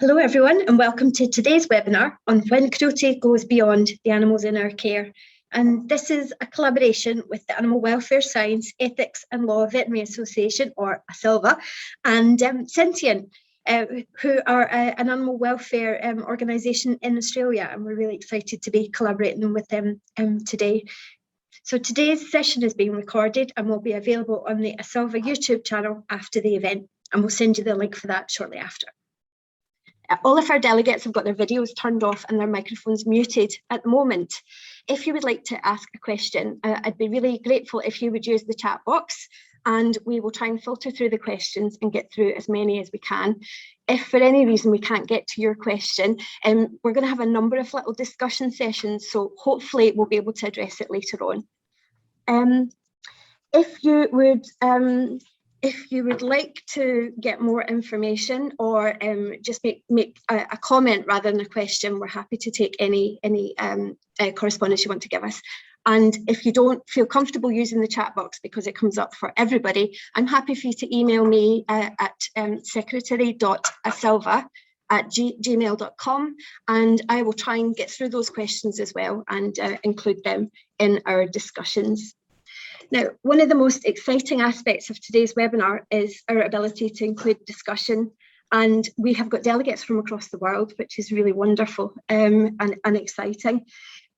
Hello everyone and welcome to today's webinar on when cruelty goes beyond the animals in our care. And this is a collaboration with the Animal Welfare Science, Ethics and Law Veterinary Association, or AWSELVA, and Sentient, who are an animal welfare organisation in Australia, and we're really excited to be collaborating with them today. So today's session is being recorded and will be available on the AWSELVA YouTube channel after the event, and we'll send you the link for that shortly after. All of our delegates have got their videos turned off and their microphones muted at the moment. If you would like to ask a question, I'd be really grateful if you would use the chat box, and we will try and filter through the questions and get through as many as we can. If for any reason we can't get to your question, we're going to have a number of little discussion sessions, so hopefully we'll be able to address it later on. If you would like to get more information or just make a comment rather than a question, we're happy to take any correspondence you want to give us. And if you don't feel comfortable using the chat box because it comes up for everybody, I'm happy for you to email me at secretary.awselva@gmail.com, and I will try and get through those questions as well and include them in our discussions. Now, one of the most exciting aspects of today's webinar is our ability to include discussion, and we have got delegates from across the world, which is really wonderful and exciting.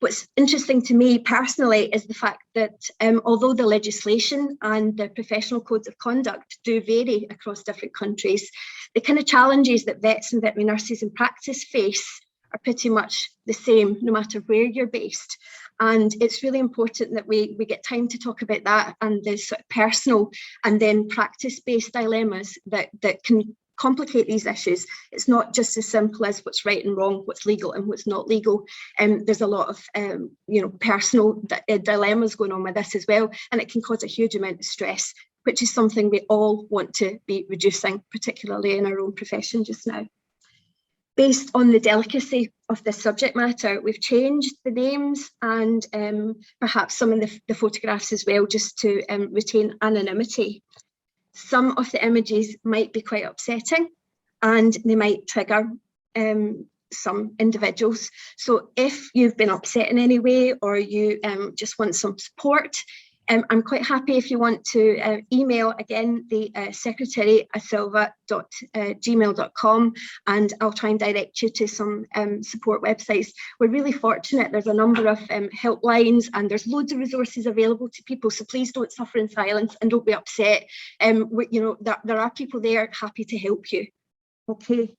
What's interesting to me personally is the fact that although the legislation and the professional codes of conduct do vary across different countries, the kind of challenges that vets and veterinary nurses in practice face are pretty much the same no matter where you're based. And it's really important that we get time to talk about that and the sort of personal and then practice-based dilemmas that can complicate these issues. It's not just as simple as what's right and wrong, what's legal and what's not legal. There's a lot of personal dilemmas going on with this as well, and it can cause a huge amount of stress, which is something we all want to be reducing, particularly in our own profession just now. Based on the delicacy of this subject matter, we've changed the names and perhaps some of the photographs as well, just to retain anonymity. Some of the images might be quite upsetting and they might trigger some individuals. So if you've been upset in any way or you just want some support, I'm quite happy if you want to email again the secretary awselva@gmail.com, and I'll try and direct you to some support websites. We're really fortunate. There's a number of helplines and there's loads of resources available to people, so please don't suffer in silence and don't be upset. There are people there happy to help you. Okay,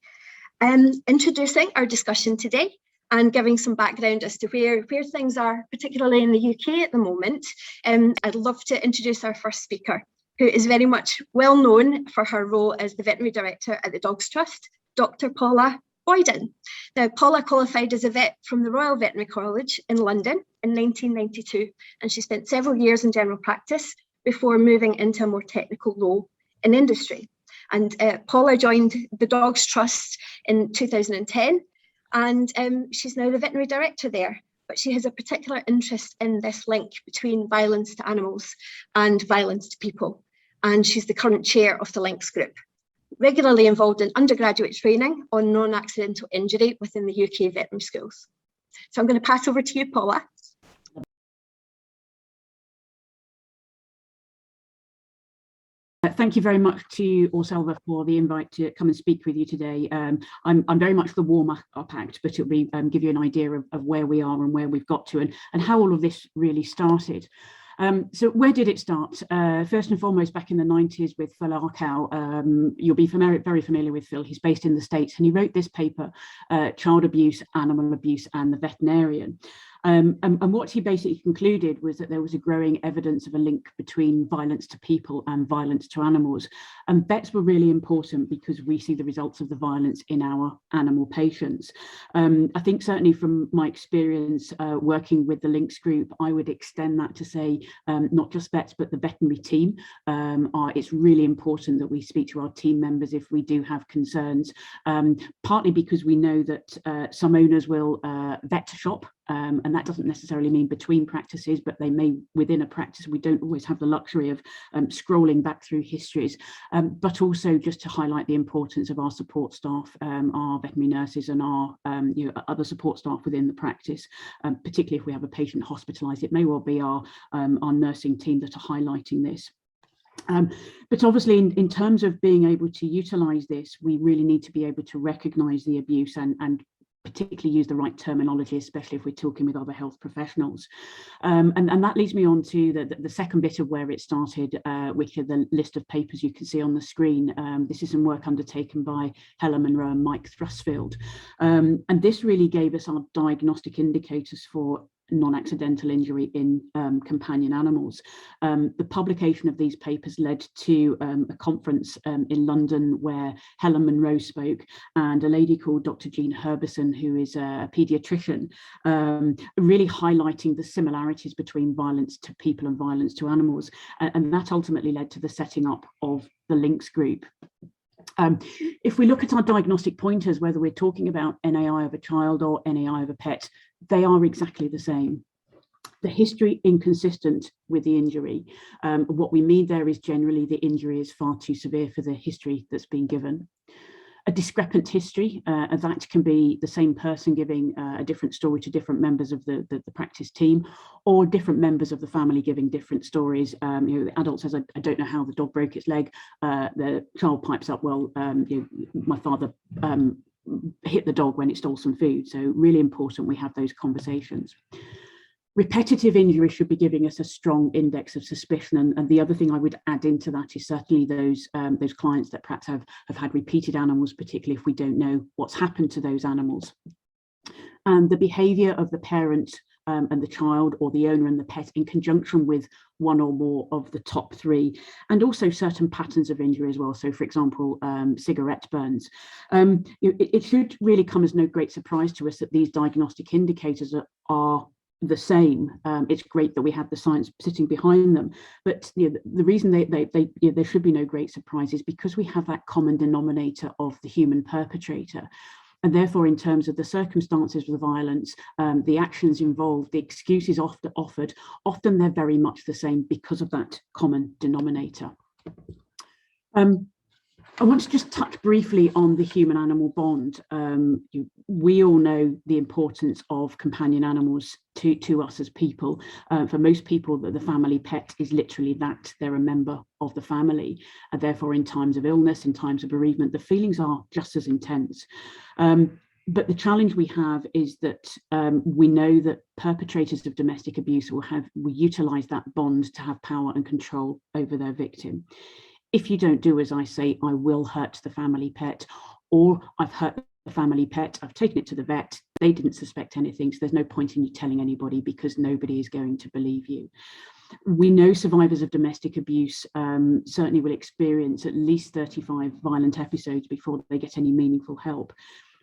introducing our discussion today and giving some background as to where things are, particularly in the UK at the moment. I'd love to introduce our first speaker, who is very much well known for her role as the veterinary director at the Dogs Trust, Dr Paula Boyden. Now, Paula qualified as a vet from the Royal Veterinary College in London in 1992, and she spent several years in general practice before moving into a more technical role in industry. And Paula joined the Dogs Trust in 2010, and she's now the veterinary director there, but she has a particular interest in this link between violence to animals and violence to people. And she's the current chair of the Links Group, regularly involved in undergraduate training on non-accidental injury within the UK veterinary schools. So I'm going to pass over to you, Paula. Thank you very much to AWSELVA for the invite to come and speak with you today. I'm very much the warm-up act, but it'll be give you an idea of where we are and where we've got to and how all of this really started. So where did it start? First and foremost, back in the 90s with Phil Arkow. You'll be very familiar with Phil. He's based in the States, and he wrote this paper, Child Abuse, Animal Abuse and the Veterinarian. And what he basically concluded was that there was a growing evidence of a link between violence to people and violence to animals. And vets were really important because we see the results of the violence in our animal patients. I think certainly from my experience working with the Links Group, I would extend that to say not just vets, but the veterinary team. It's really important that we speak to our team members if we do have concerns, partly because we know that some owners will vet shop and that doesn't necessarily mean between practices, but they may within a practice. We don't always have the luxury of scrolling back through histories, but also just to highlight the importance of our support staff, our veterinary nurses and our other support staff within the practice, particularly if we have a patient hospitalised. It may well be our nursing team that are highlighting this. But obviously in terms of being able to utilise this, we really need to be able to recognise the abuse and particularly use the right terminology, especially if we're talking with other health professionals. And that leads me on to the second bit of where it started, which are the list of papers you can see on the screen. This is some work undertaken by Helen Monroe and Mike Thrusfield. And this really gave us our diagnostic indicators for non-accidental injury in companion animals. The publication of these papers led to a conference in London where Helen Monroe spoke, and a lady called Dr Jean Herbison, who is a paediatrician, really highlighting the similarities between violence to people and violence to animals, and that ultimately led to the setting up of the Links group. If we look at our diagnostic pointers, whether we're talking about NAI of a child or NAI of a pet, they are exactly the same. The history inconsistent with the injury. What we mean there is generally the injury is far too severe for the history that's been given. A discrepant history, that can be the same person giving a different story to different members of the practice team, or different members of the family giving different stories. The adult says, I don't know how the dog broke its leg. The child pipes up, well, my father hit the dog when it stole some food. So really important we have those conversations. Repetitive injury should be giving us a strong index of suspicion, and the other thing I would add into that is certainly those clients that perhaps have had repeated animals, particularly if we don't know what's happened to those animals. And the behaviour of the parent and the child, or the owner and the pet, in conjunction with one or more of the top three, and also certain patterns of injury as well. So, for example, cigarette burns. It should really come as no great surprise to us that these diagnostic indicators are the same. It's great that we have the science sitting behind them, but the reason there should be no great surprise is because we have that common denominator of the human perpetrator. And therefore, in terms of the circumstances of the violence, the actions involved, the excuses offered, often they're very much the same because of that common denominator. I want to just touch briefly on the human-animal bond. We all know the importance of companion animals to us as people. For most people, the family pet is literally that. They're a member of the family. And therefore, in times of illness, in times of bereavement, the feelings are just as intense. But the challenge we have is that we know that perpetrators of domestic abuse will utilise that bond to have power and control over their victim. If you don't do as I say, I will hurt the family pet, or I've hurt the family pet, I've taken it to the vet, they didn't suspect anything, so there's no point in you telling anybody because nobody is going to believe you. We know survivors of domestic abuse certainly will experience at least 35 violent episodes before they get any meaningful help.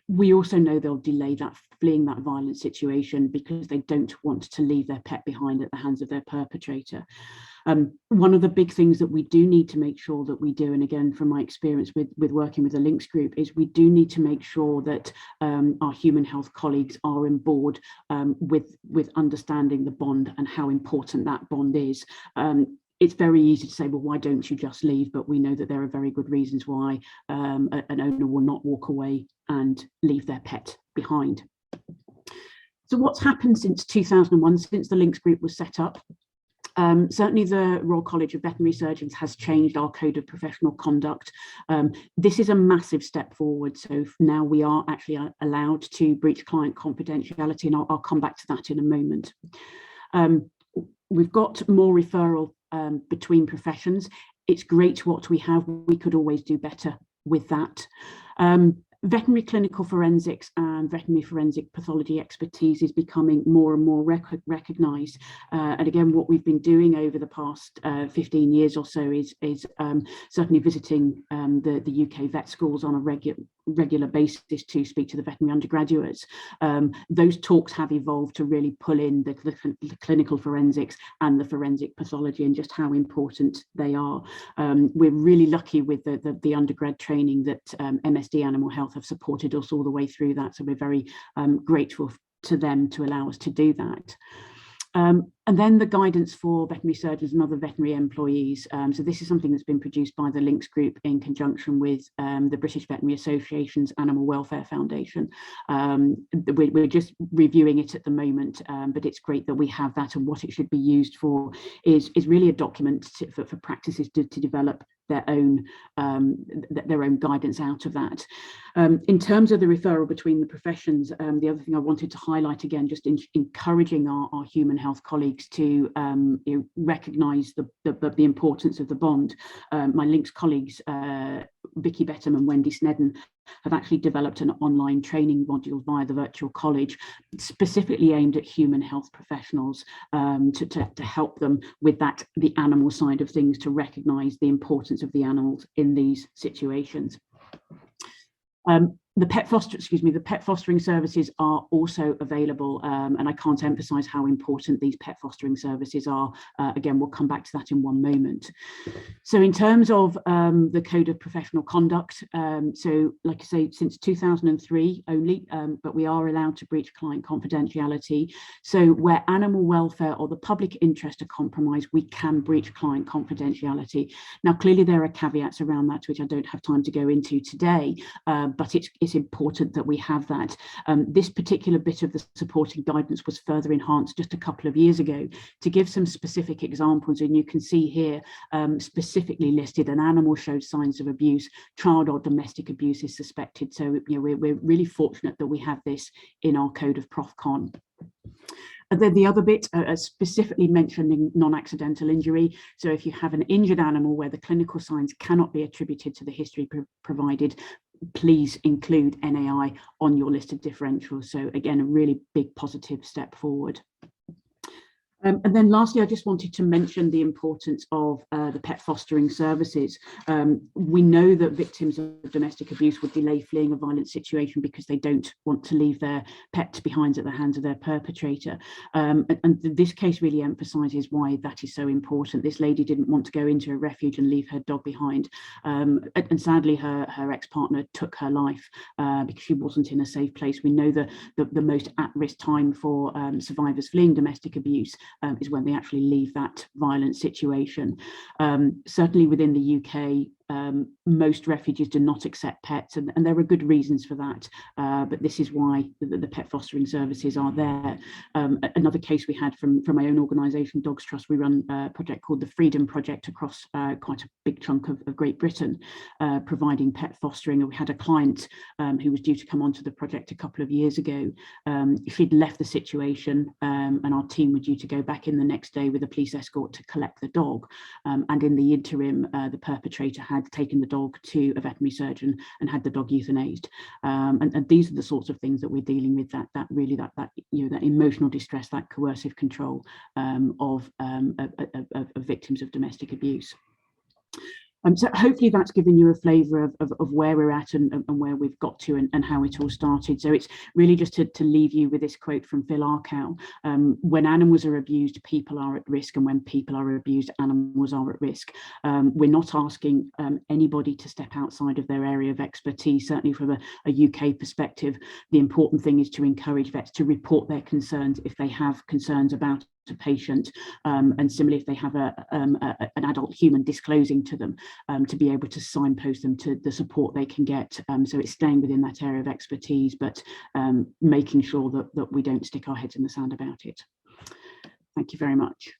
We also know they'll delay fleeing that violent situation because they don't want to leave their pet behind at the hands of their perpetrator. One of the big things that we do need to make sure that we do, and again from my experience with working with the Links group, is we do need to make sure that our human health colleagues are on board with understanding the bond and how important that bond is. It's very easy to say, well, why don't you just leave? But we know that there are very good reasons why an owner will not walk away and leave their pet behind. So what's happened since 2001, since the Links group was set up? Certainly the Royal College of Veterinary Surgeons has changed our code of professional conduct. This is a massive step forward. So now we are actually allowed to breach client confidentiality, and I'll come back to that in a moment. We've got more referral between professions. It's great what we have. We could always do better with that. Veterinary clinical forensics and veterinary forensic pathology expertise is becoming more and more recognised. And again, what we've been doing over the past 15 years or so is certainly visiting the UK vet schools on a regular basis to speak to the veterinary undergraduates. Those talks have evolved to really pull in the clinical forensics and the forensic pathology and just how important they are. We're really lucky with the undergrad training that MSD Animal Health have supported us all the way through that. So we're very grateful to them to allow us to do that. And then the guidance for veterinary surgeons and other veterinary employees. So this is something that's been produced by the Links Group in conjunction with the British Veterinary Association's Animal Welfare Foundation. We're just reviewing it at the moment, but it's great that we have that, and what it should be used for is really a document for practices to develop their own guidance out of that. In terms of the referral between the professions, the other thing I wanted to highlight again, just encouraging our human health colleagues to recognise the importance of the bond. My Links colleagues, Vicky Bettam and Wendy Snedden, have actually developed an online training module via the virtual college, specifically aimed at human health professionals, to help them with the animal side of things, to recognise the importance of the animals in these situations. The pet fostering services are also available, and I can't emphasise how important these pet fostering services are. Again, we'll come back to that in one moment. So in terms of the Code of Professional Conduct, so like I say, since 2003 only, but we are allowed to breach client confidentiality. So where animal welfare or the public interest are compromised, we can breach client confidentiality. Now, clearly there are caveats around that, which I don't have time to go into today, but it's important that we have that. This particular bit of the supporting guidance was further enhanced just a couple of years ago to give some specific examples, and you can see here specifically listed: an animal showed signs of abuse, child or domestic abuse is suspected. So we're really fortunate that we have this in our Code of Profcon. And then the other bit, specifically mentioning non-accidental injury. So if you have an injured animal where the clinical signs cannot be attributed to the history provided, please include NAI on your list of differentials. So again, a really big positive step forward. And then lastly, I just wanted to mention the importance of the pet fostering services. We know that victims of domestic abuse would delay fleeing a violent situation because they don't want to leave their pet behind at the hands of their perpetrator. And this case really emphasises why that is so important. This lady didn't want to go into a refuge and leave her dog behind. And sadly, her ex-partner took her life because she wasn't in a safe place. We know that the most at-risk time for survivors fleeing domestic abuse is when they actually leave that violent situation. Certainly within the UK, most refuges do not accept pets, and there are good reasons for that, but this is why the pet fostering services are there. Another case we had from my own organisation, Dogs Trust, we run a project called the Freedom Project across quite a big chunk of Great Britain, providing pet fostering. And we had a client who was due to come onto the project a couple of years ago. She'd left the situation, and our team were due to go back in the next day with a police escort to collect the dog. And in the interim, the perpetrator had taken the dog to a veterinary surgeon and had the dog euthanized. And these are the sorts of things that we're dealing with, that emotional distress, that coercive control of victims of domestic abuse. So hopefully that's given you a flavour of where we're at and where we've got to and how it all started. So it's really just to leave you with this quote from Phil Arkow: when animals are abused, people are at risk, and when people are abused, animals are at risk. We're not asking anybody to step outside of their area of expertise. Certainly from a UK perspective, the important thing is to encourage vets to report their concerns if they have concerns about a patient, and similarly if they have an adult human disclosing to them, to be able to signpost them to the support they can get. So it's staying within that area of expertise, but making sure that we don't stick our heads in the sand about it. Thank you very much.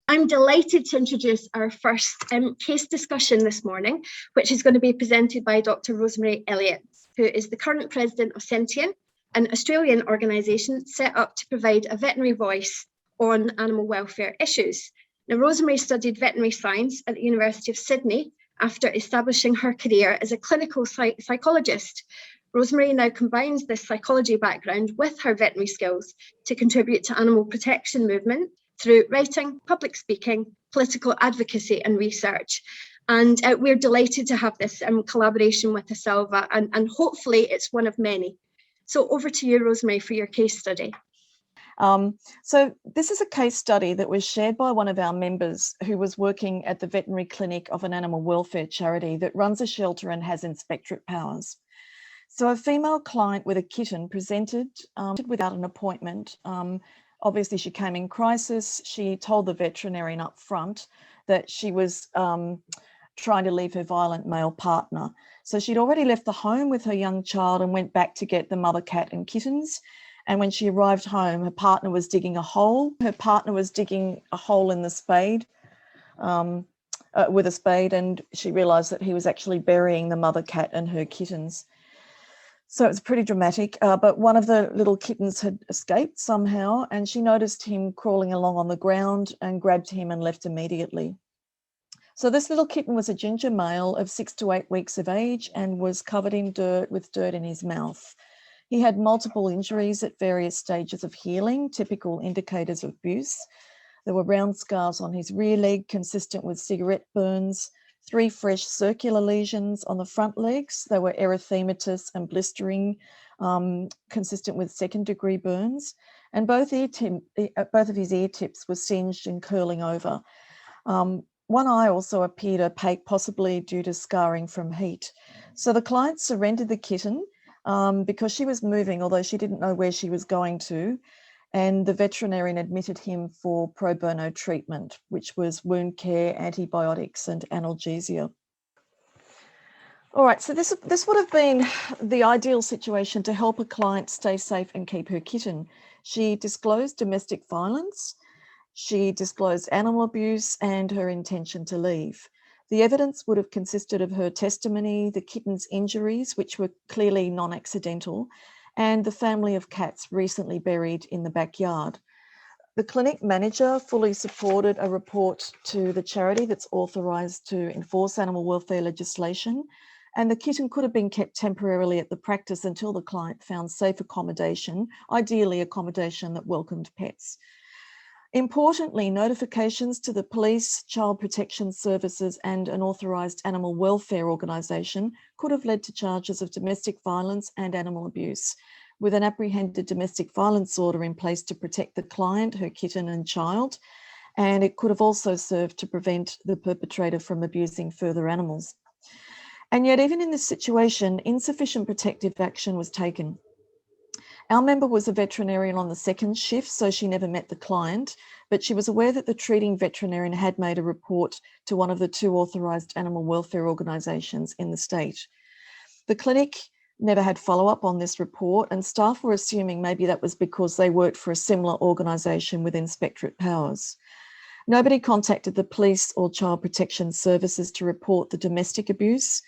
I'm delighted to introduce our first case discussion this morning, which is going to be presented by Dr. Rosemary Elliot, who is the current president of Sentient, an Australian organisation set up to provide a veterinary voice on animal welfare issues. Now, Rosemary studied veterinary science at the University of Sydney after establishing her career as a clinical psychologist. Rosemary now combines this psychology background with her veterinary skills to contribute to animal protection movement through writing, public speaking, political advocacy and research. And we're delighted to have this collaboration with AWSELVA, and hopefully it's one of many. So over to you, Rosemary, for your case study. So this is a case study that was shared by one of our members who was working at the veterinary clinic of an animal welfare charity that runs a shelter and has inspectorate powers. So a female client with a kitten presented without an appointment. Obviously, she came in crisis. She told the veterinarian up front that she was trying to leave her violent male partner. So she'd already left the home with her young child and went back to get the mother cat and kittens. And when she arrived home, her partner was digging a hole. Her partner was digging a hole in the spade with a spade, and she realised that he was actually burying the mother cat and her kittens. So it was pretty dramatic, but one of the little kittens had escaped somehow, and she noticed him crawling along on the ground and grabbed him and left immediately. So this little kitten was a ginger male of 6 to 8 weeks of age and was covered in dirt with dirt in his mouth. He had multiple injuries at various stages of healing, typical indicators of abuse. There were round scars on his rear leg consistent with cigarette burns, 3 fresh circular lesions on the front legs. They were erythematous and blistering, consistent with second-degree burns, and both of his ear tips were singed and curling over. One eye also appeared opaque, possibly due to scarring from heat. So the client surrendered the kitten because she was moving, although she didn't know where she was going to, and the veterinarian admitted him for pro bono treatment, which was wound care, antibiotics, and analgesia. All right, so this would have been the ideal situation to help a client stay safe and keep her kitten. She disclosed domestic violence, she disclosed animal abuse, and her intention to leave. The evidence would have consisted of her testimony, the kitten's injuries, which were clearly non-accidental, and the family of cats recently buried in the backyard. The clinic manager fully supported a report to the charity that's authorised to enforce animal welfare legislation, and the kitten could have been kept temporarily at the practice until the client found safe accommodation, ideally accommodation that welcomed pets. Importantly, notifications to the police, child protection services, and an authorised animal welfare organisation could have led to charges of domestic violence and animal abuse, with an apprehended domestic violence order in place to protect the client, her kitten and child, and it could have also served to prevent the perpetrator from abusing further animals. And yet, even in this situation, insufficient protective action was taken. Our member was a veterinarian on the second shift, so she never met the client, but she was aware that the treating veterinarian had made a report to one of the 2 authorised animal welfare organisations in the state. The clinic never had follow-up on this report, and staff were assuming maybe that was because they worked for a similar organisation with inspectorate powers. Nobody contacted the police or child protection services to report the domestic abuse.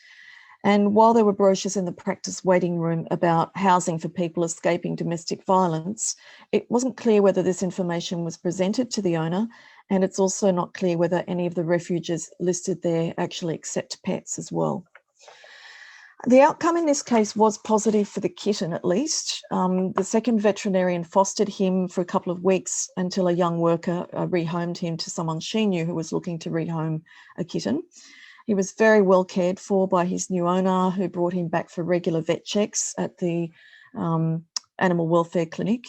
And while there were brochures in the practice waiting room about housing for people escaping domestic violence, it wasn't clear whether this information was presented to the owner, and it's also not clear whether any of the refuges listed there actually accept pets as well. The outcome in this case was positive for the kitten, at least. The second veterinarian fostered him for a couple of weeks until a young worker rehomed him to someone she knew who was looking to rehome a kitten. He was very well cared for by his new owner, who brought him back for regular vet checks at the animal welfare clinic.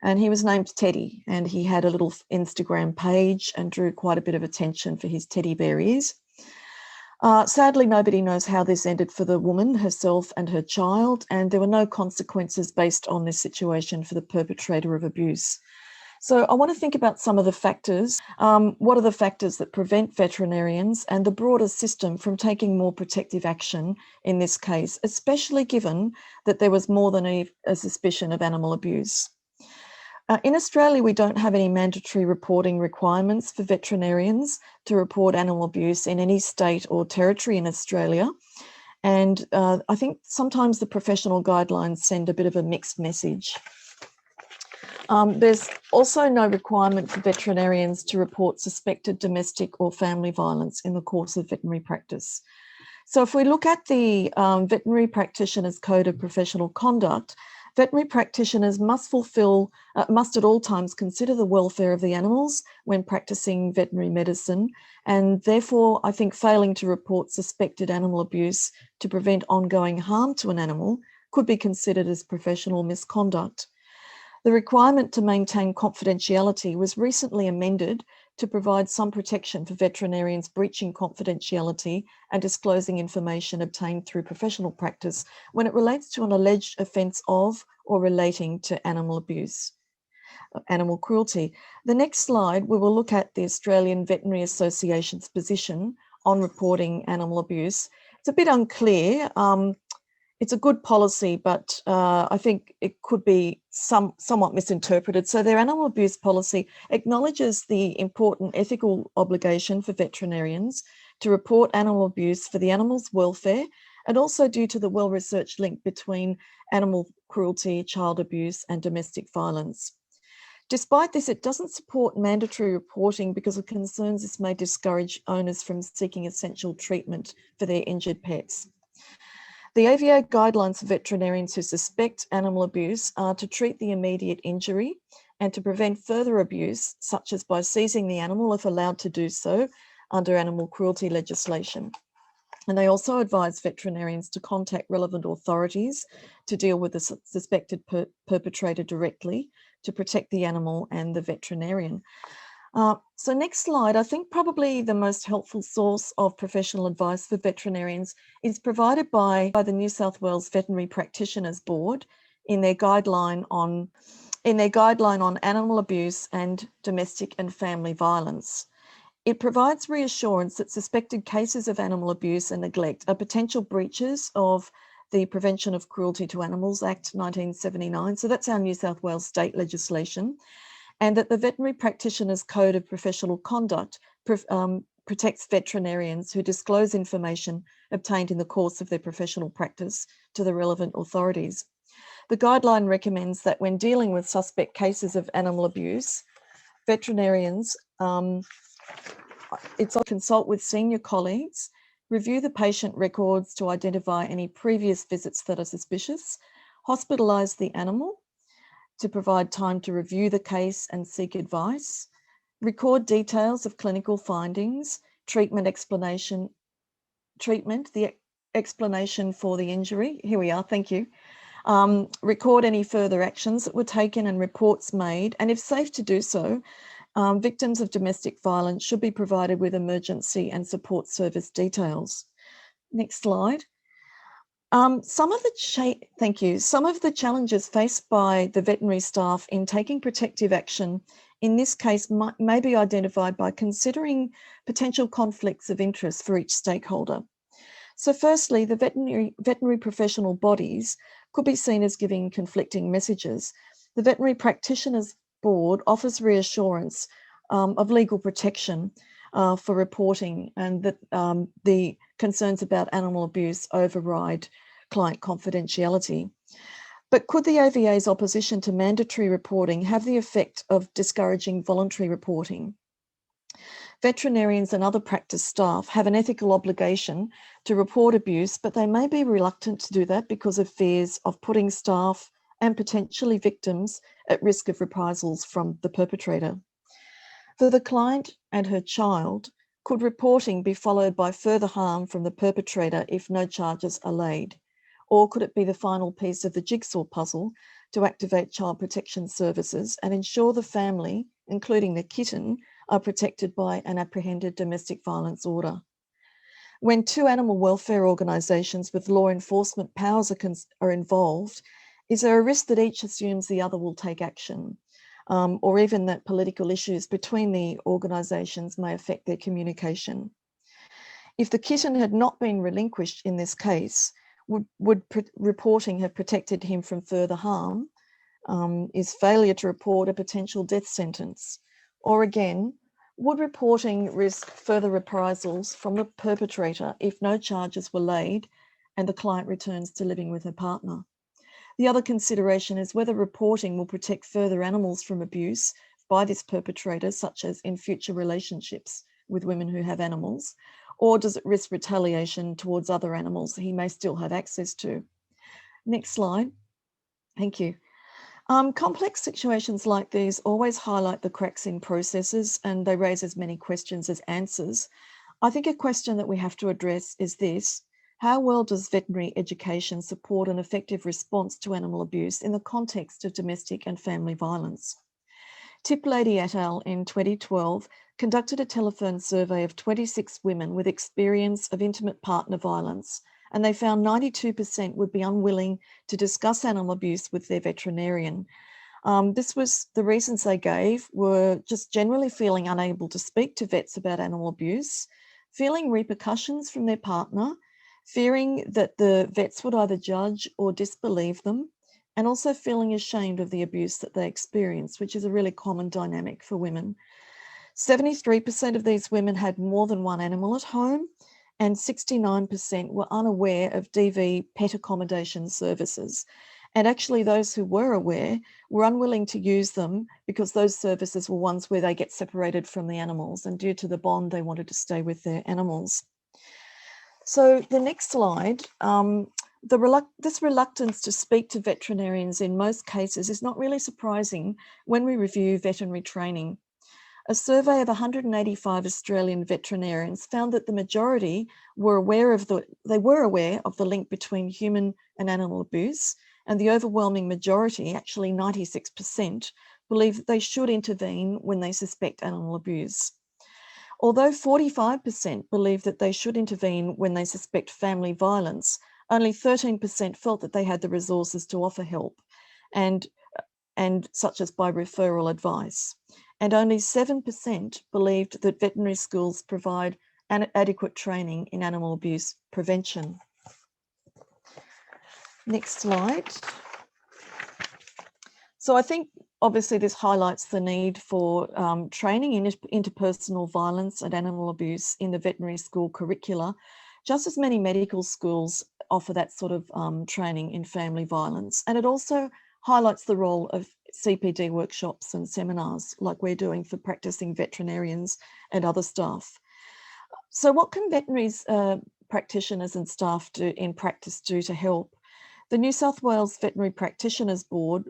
And he was named Teddy, and he had a little Instagram page and drew quite a bit of attention for his teddy bear ears. Sadly, nobody knows how this ended for the woman herself and her child, and there were no consequences based on this situation for the perpetrator of abuse. So I want to think about some of the factors. What are the factors that prevent veterinarians and the broader system from taking more protective action in this case, especially given that there was more than a suspicion of animal abuse? In Australia, we don't have any mandatory reporting requirements for veterinarians to report animal abuse in any state or territory in Australia. And I think sometimes the professional guidelines send a bit of a mixed message. There's also no requirement for veterinarians to report suspected domestic or family violence in the course of veterinary practice. So if we look at the Veterinary Practitioners Code of Professional Conduct, veterinary practitioners must at all times consider the welfare of the animals when practicing veterinary medicine, and therefore I think failing to report suspected animal abuse to prevent ongoing harm to an animal could be considered as professional misconduct. The requirement to maintain confidentiality was recently amended to provide some protection for veterinarians breaching confidentiality and disclosing information obtained through professional practice when it relates to an alleged offence of or relating to animal abuse, animal cruelty. The next slide, we will look at the Australian Veterinary Association's position on reporting animal abuse. It's a bit unclear. It's a good policy, but I think it could be somewhat misinterpreted. So their animal abuse policy acknowledges the important ethical obligation for veterinarians to report animal abuse for the animal's welfare, and also due to the well-researched link between animal cruelty, child abuse, and domestic violence. Despite this, it doesn't support mandatory reporting because of concerns this may discourage owners from seeking essential treatment for their injured pets. The AVA guidelines for veterinarians who suspect animal abuse are to treat the immediate injury and to prevent further abuse, such as by seizing the animal if allowed to do so under animal cruelty legislation. And they also advise veterinarians to contact relevant authorities to deal with the suspected perpetrator directly to protect the animal and the veterinarian. So next slide, I think probably the most helpful source of professional advice for veterinarians is provided by the New South Wales Veterinary Practitioners Board in their guideline on animal abuse and domestic and family violence. It provides reassurance that suspected cases of animal abuse and neglect are potential breaches of the Prevention of Cruelty to Animals Act 1979. So that's our New South Wales state legislation. And that the Veterinary Practitioners Code of Professional Conduct protects veterinarians who disclose information obtained in the course of their professional practice to the relevant authorities. The guideline recommends that when dealing with suspect cases of animal abuse, veterinarians consult with senior colleagues, review the patient records to identify any previous visits that are suspicious, hospitalise the animal, to provide time to review the case and seek advice, record details of clinical findings, the explanation for the injury. Here we are, thank you. Record any further actions that were taken and reports made, and if safe to do so, victims of domestic violence should be provided with emergency and support service details. Next slide. Some of the challenges faced by the veterinary staff in taking protective action in this case may be identified by considering potential conflicts of interest for each stakeholder. So firstly, the veterinary professional bodies could be seen as giving conflicting messages. The Veterinary Practitioners Board offers reassurance of legal protection for reporting, and that the concerns about animal abuse override client confidentiality. But could the AVA's opposition to mandatory reporting have the effect of discouraging voluntary reporting? Veterinarians and other practice staff have an ethical obligation to report abuse, but they may be reluctant to do that because of fears of putting staff and potentially victims at risk of reprisals from the perpetrator. For the client and her child, could reporting be followed by further harm from the perpetrator if no charges are laid? Or could it be the final piece of the jigsaw puzzle to activate child protection services and ensure the family, including the kitten, are protected by an apprehended domestic violence order? When two animal welfare organisations with law enforcement powers are involved, is there a risk that each assumes the other will take action? Or even that political issues between the organisations may affect their communication? If the kitten had not been relinquished in this case, would reporting have protected him from further harm? Is failure to report a potential death sentence? Or again, would reporting risk further reprisals from the perpetrator if no charges were laid and the client returns to living with her partner? The other consideration is whether reporting will protect further animals from abuse by this perpetrator, such as in future relationships with women who have animals, or does it risk retaliation towards other animals he may still have access to? Next slide. Thank you. Complex situations like these always highlight the cracks in processes, and they raise as many questions as answers. I think a question that we have to address is this: how well does veterinary education support an effective response to animal abuse in the context of domestic and family violence? Tiplady et al. In 2012 conducted a telephone survey of 26 women with experience of intimate partner violence, and they found 92% would be unwilling to discuss animal abuse with their veterinarian. The reasons they gave were just generally feeling unable to speak to vets about animal abuse, feeling repercussions from their partner, fearing that the vets would either judge or disbelieve them, and also feeling ashamed of the abuse that they experienced, which is a really common dynamic for women. 73% of these women had more than one animal at home, and 69% were unaware of DV pet accommodation services. And actually those who were aware were unwilling to use them because those services were ones where they get separated from the animals, and due to the bond, they wanted to stay with their animals. So the next slide, this reluctance to speak to veterinarians in most cases is not really surprising when we review veterinary training. A survey of 185 Australian veterinarians found that the majority were aware of the link between human and animal abuse, and the overwhelming majority, actually 96%, believe that they should intervene when they suspect animal abuse. Although 45% believe that they should intervene when they suspect family violence, only 13% felt that they had the resources to offer help, and such as by referral advice. And only 7% believed that veterinary schools provide adequate training in animal abuse prevention. Next slide. So I think obviously this highlights the need for training in interpersonal violence and animal abuse in the veterinary school curricula, just as many medical schools offer that sort of training in family violence. And it also highlights the role of CPD workshops and seminars like we're doing for practicing veterinarians and other staff. So what can veterinaries, practitioners and staff do in practice do to help? The New South Wales Veterinary Practitioners Board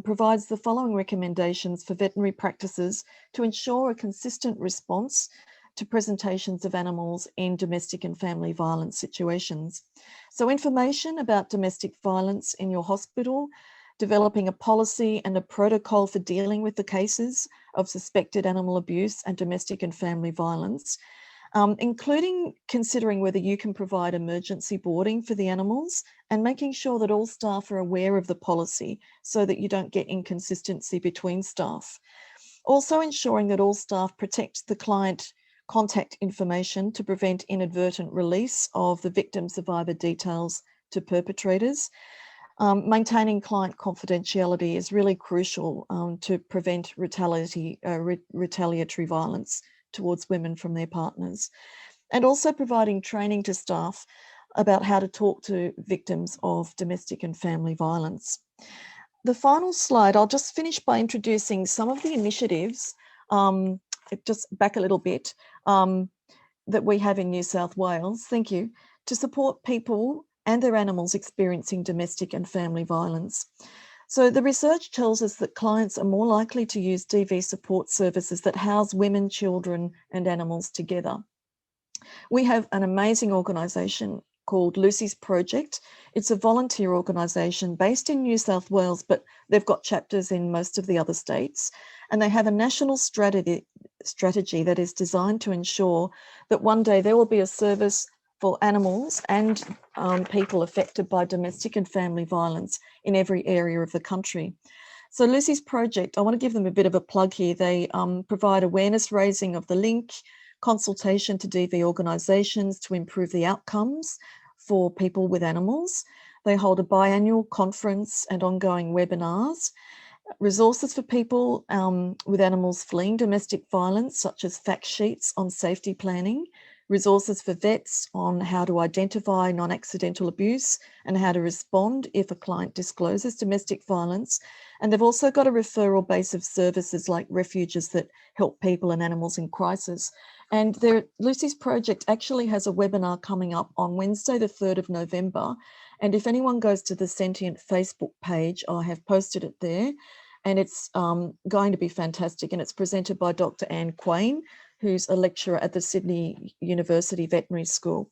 provides the following recommendations for veterinary practices to ensure a consistent response to presentations of animals in domestic and family violence situations. So information about domestic violence in your hospital, developing a policy and a protocol for dealing with the cases of suspected animal abuse and domestic and family violence, including considering whether you can provide emergency boarding for the animals and making sure that all staff are aware of the policy so that you don't get inconsistency between staff. Also ensuring that all staff protect the client contact information to prevent inadvertent release of the victim survivor details to perpetrators. Maintaining client confidentiality is really crucial to prevent retaliatory violence towards women from their partners, and also providing training to staff about how to talk to victims of domestic and family violence. The final slide, I'll just finish by introducing some of the initiatives, just back a little bit, that we have in New South Wales, thank you, to support people and their animals experiencing domestic and family violence. So the research tells us that clients are more likely to use DV support services that house women, children and animals together. We have an amazing organisation called Lucy's Project. It's a volunteer organisation based in New South Wales, but they've got chapters in most of the other states. And they have a national strategy that is designed to ensure that one day there will be a service for animals and people affected by domestic and family violence in every area of the country. So Lucy's Project, I want to give them a bit of a plug here. They provide awareness raising of the link, consultation to DV organisations to improve the outcomes for people with animals. They hold a biannual conference and ongoing webinars, resources for people with animals fleeing domestic violence, such as fact sheets on safety planning, resources for vets on how to identify non-accidental abuse and how to respond if a client discloses domestic violence. And they've also got a referral base of services like refuges that help people and animals in crisis. And Lucy's Project actually has a webinar coming up on Wednesday, the 3rd of November. And if anyone goes to the Sentient Facebook page, I have posted it there. And it's going to be fantastic. And it's presented by Dr. Anne Quain, who's a lecturer at the Sydney University Veterinary School.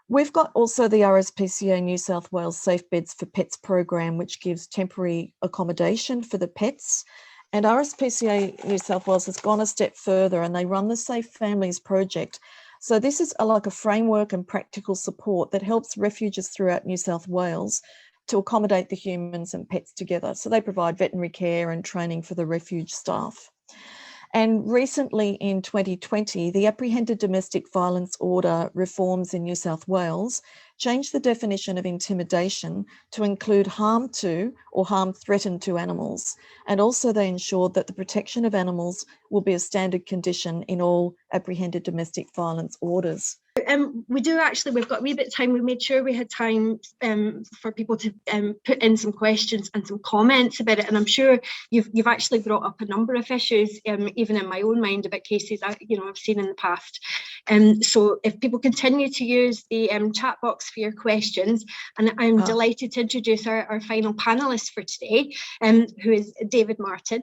We've got also the RSPCA New South Wales Safe Beds for Pets program, which gives temporary accommodation for the pets. And RSPCA New South Wales has gone a step further, and they run the Safe Families project. So this is like a framework and practical support that helps refuges throughout New South Wales to accommodate the humans and pets together. So they provide veterinary care and training for the refuge staff. And recently in 2020, the Apprehended Domestic Violence Order reforms in New South Wales changed the definition of intimidation to include harm to or harm threatened to animals. And also they ensured that the protection of animals will be a standard condition in all apprehended domestic violence orders. We do actually, we've got a wee bit of time. We made sure we had time for people to put in some questions and some comments about it. And I'm sure you've actually brought up a number of issues, even in my own mind, about cases I've seen in the past. So if people continue to use the chat box for your questions, and I'm delighted to introduce our final panelist for today, who is David Martin.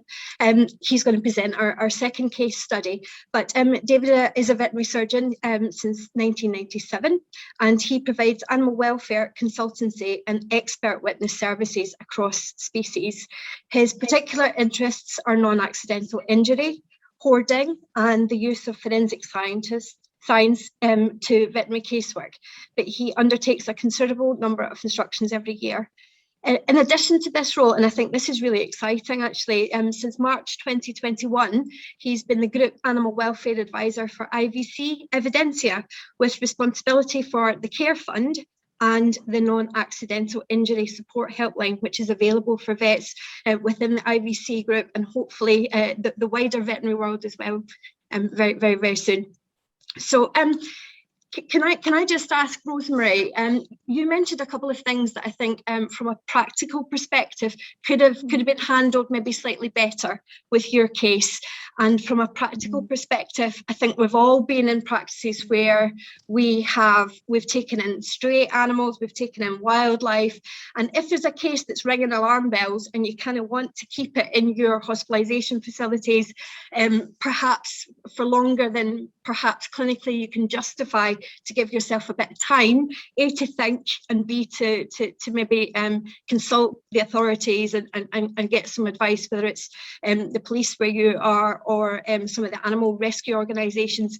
He's going to present our second case study. But David is a veterinary surgeon since 1997, and he provides animal welfare consultancy and expert witness services across species. His particular interests are non-accidental injury, hoarding, and the use of forensic science to veterinary casework. But he undertakes a considerable number of instructions every year. In addition to this role, and I think this is really exciting actually, since March 2021, he's been the Group Animal Welfare Advisor for IVC Evidentia, with responsibility for the Care Fund and the Non-Accidental Injury Support Helpline, which is available for vets within the IVC group, and hopefully the wider veterinary world as well, very, very, very soon. So can I just ask Rosemary, you mentioned a couple of things that I think from a practical perspective could have been handled maybe slightly better with your case. And from a practical perspective, I think we've all been in practices where we've taken in stray animals, we've taken in wildlife. And if there's a case that's ringing alarm bells and you kind of want to keep it in your hospitalisation facilities, perhaps for longer than perhaps clinically you can justify, to give yourself a bit of time, A, to think, and B, to maybe consult the authorities and get some advice, whether it's the police where you are or some of the animal rescue organisations.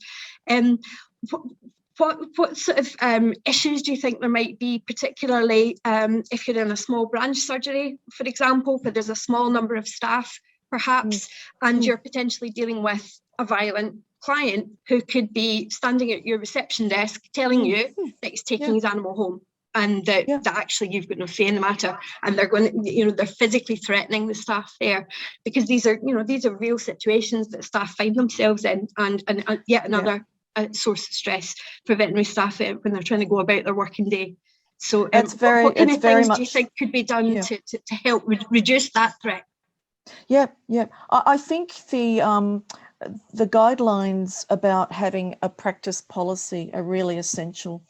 What sort of issues do you think there might be, particularly if you're in a small branch surgery, for example, where there's a small number of staff, perhaps, and you're potentially dealing with a violent client who could be standing at your reception desk telling you that he's taking his animal home, and that actually you've got no say in the matter, and they're going to, they're physically threatening the staff there, because these are real situations that staff find themselves in, and yet another source of stress for veterinary staff when they're trying to go about their working day. So what kind of things do you think could be done to help reduce that threat? I think the guidelines about having a practice policy are really essential.